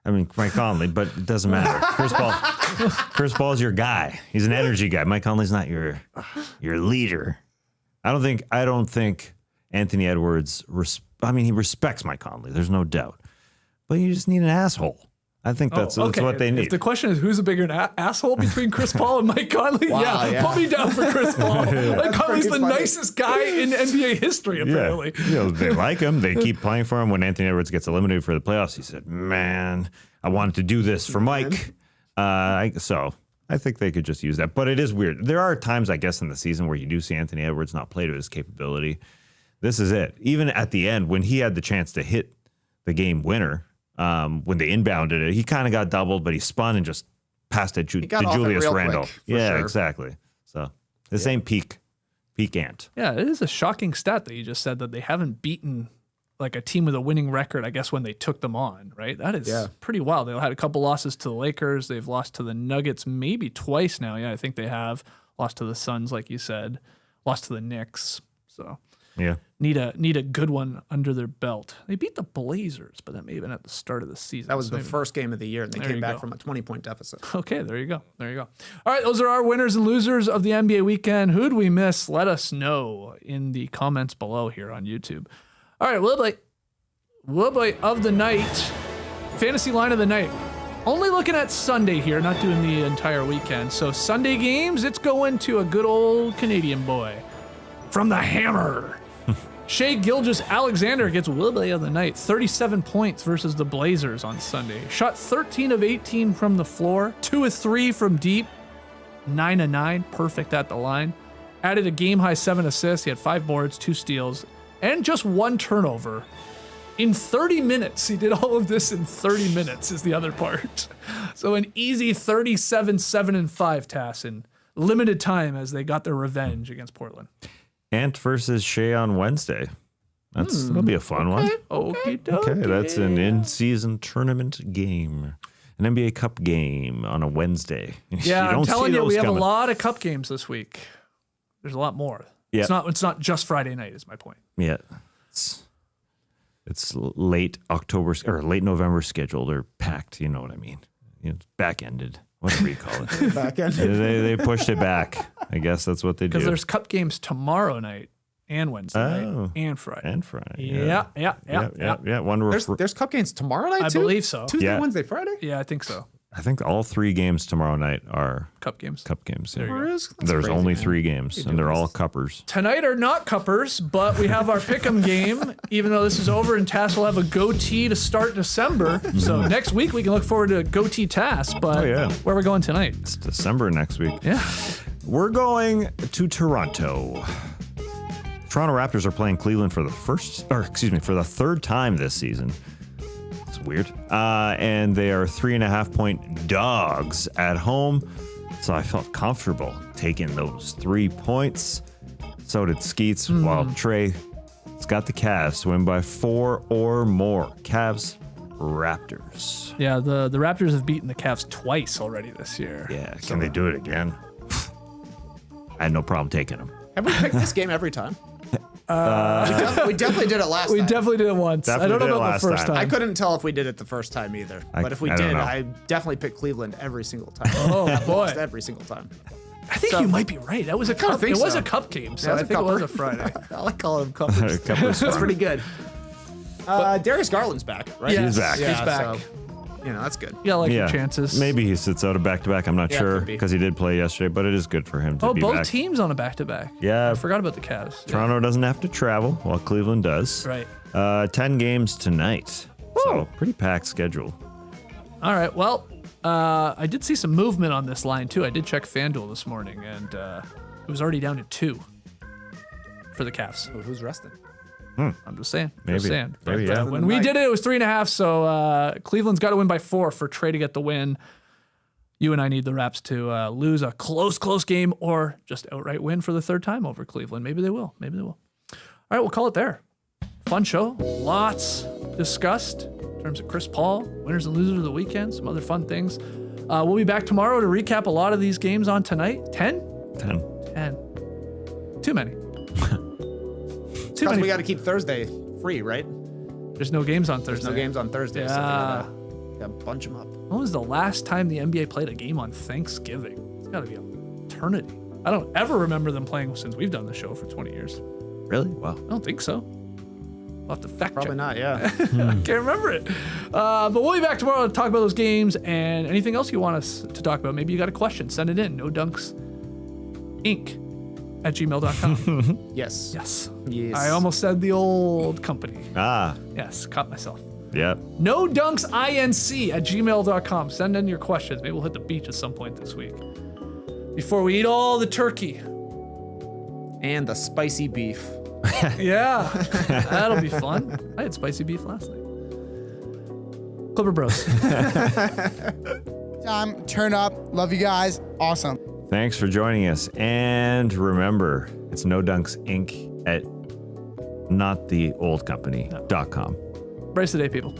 I mean, Mike Conley, but it doesn't matter. Chris Paul's your guy. He's an energy guy. Mike Conley's not your leader. I don't think Anthony Edwards. He respects Mike Conley. There's no doubt. But you just need an asshole I think that's what they If need. the question is who's a bigger asshole between Chris Paul and Mike Conley, put me down for Chris Paul. Mike Conley's the nicest guy in NBA history, apparently. Yeah. They like him. They keep playing for him. When Anthony Edwards gets eliminated for the playoffs, he said, man, I wanted to do this for Mike. So I think they could just use that. But it is weird. There are times, I guess, in the season where you do see Anthony Edwards not play to his capability. This is it. Even at the end, when he had the chance to hit the game winner, when they inbounded it, he kind of got doubled, but he spun and just passed it to Julius Randle. Yeah, exactly. So this ain't peak Ant. Yeah, it is a shocking stat that you just said that they haven't beaten like a team with a winning record, I guess, when they took them on, right? That is pretty wild. They had a couple losses to the Lakers. They've lost to the Nuggets maybe twice now. Yeah, I think they have. Lost to the Suns, like you said. Lost to the Knicks. So yeah, need a good one under their belt. They beat the Blazers, but that may have been at the start of the season. That was the first game of the year, and they came back from a 20-point deficit. Okay, there you go. All right, those are our winners and losers of the NBA weekend. Who'd we miss? Let us know in the comments below here on YouTube. All right, Woodblade of the night, fantasy line of the night. Only looking at Sunday here, not doing the entire weekend. So Sunday games, it's going to a good old Canadian boy from the Hammer. Shai Gilgeous-Alexander gets Woodblade of the night, 37 points versus the Blazers on Sunday. Shot 13 of 18 from the floor, 2 of 3 from deep, 9 of 9, perfect at the line. Added a game-high 7 assists. He had 5 boards, 2 steals, and just 1 turnover. In 30 minutes, he did all of this in 30 minutes is the other part. So an easy 37, 7, and 5 task in limited time as they got their revenge against Portland. Ant versus Shai on Wednesday. That'll be a fun one. Okay, that's an in-season tournament game. An NBA Cup game on a Wednesday. Yeah, I'm telling you, we have a lot of Cup games this week. There's a lot more. Yeah. It's not just Friday night, is my point. Yeah. It's late October or late November scheduled or packed. You know what I mean? It's back-ended, whatever you call it. Back-ended. They pushed it back. I guess that's what they do. Because there's Cup games tomorrow night and Wednesday night and Friday. Yeah. There's Cup games tomorrow night too? I believe so. Tuesday, Wednesday, Friday? Yeah, I think so. I think all 3 games tomorrow night are Cup games. There you go. There's only 3 games, and they're all cuppers. Tonight are not cuppers, but we have our pick'em game. Even though this is over, and Tass will have a goatee to start December. So next week we can look forward to goatee Tass. But where are we going tonight? It's December next week. Yeah, we're going to Toronto. Toronto Raptors are playing Cleveland for the third time this season. Weird. And they are 3.5-point dogs at home. So I felt comfortable taking those 3 points. So did Skeets, while Trey's got the Cavs win by 4 or more. Cavs, Raptors. Yeah, the Raptors have beaten the Cavs twice already this year. Yeah, can they do it again? I had no problem taking them. Have we picked this game every time? We definitely did it last time. We definitely did it once. I don't know about the first time. I couldn't tell if we did it the first time either. But if we did, I definitely picked Cleveland every single time. Oh, boy. Every single time. I think you might be right. That was a cup. It was a cup game, so I think it was a Friday. I like calling them cuppers. That's pretty good. Darius Garland's back, right? Yeah, he's back. He's back. So, that's good. Yeah, your chances. Maybe he sits out a back-to-back. I'm not sure because he did play yesterday, but it is good for him to be back. Both teams on a back-to-back. Yeah. I forgot about the Cavs. Toronto doesn't have to travel while Cleveland does. Right. 10 games tonight. Woo. So pretty packed schedule. All right. Well, I did see some movement on this line, too. I did check FanDuel this morning, and it was already down to 2 for the Cavs. Oh, who's resting? I'm just saying. Maybe. When we did it, it was 3.5. So Cleveland's got to win by 4 for Trey to get the win. You and I need the Raps to lose a close game or just outright win for the 3rd time over Cleveland. Maybe they will. All right, we'll call it there. Fun show. Lots discussed in terms of Chris Paul, winners and losers of the weekend, some other fun things. We'll be back tomorrow to recap a lot of these games on tonight. 10? 10. Too many. Because we got to keep Thursday free, right? There's no games on Thursday. Yeah. So we gotta bunch them up. When was the last time the NBA played a game on Thanksgiving? It's got to be an eternity. I don't ever remember them playing since we've done the show for 20 years. Really? Wow. I don't think so. I'll have to fact Probably check. not, yeah. Can't remember it. But we'll be back tomorrow to talk about those games and anything else you want us to talk about. Maybe you got a question. Send it in. nodunks@gmail.com. Yes. Yes. Yes. I almost said the old company. Ah, Yes, caught myself. yep. nodunks@gmail.com. Send in your questions. Maybe we'll hit the beach at some point this week. Before we eat all the turkey. And the spicy beef. Yeah, that'll be fun. I had spicy beef last night. Clipper Bros. Time, turn up. Love you guys. Awesome. Thanks for joining us. And remember, it's No Dunks Inc. at nottheoldcompany.com. Brace the day, people.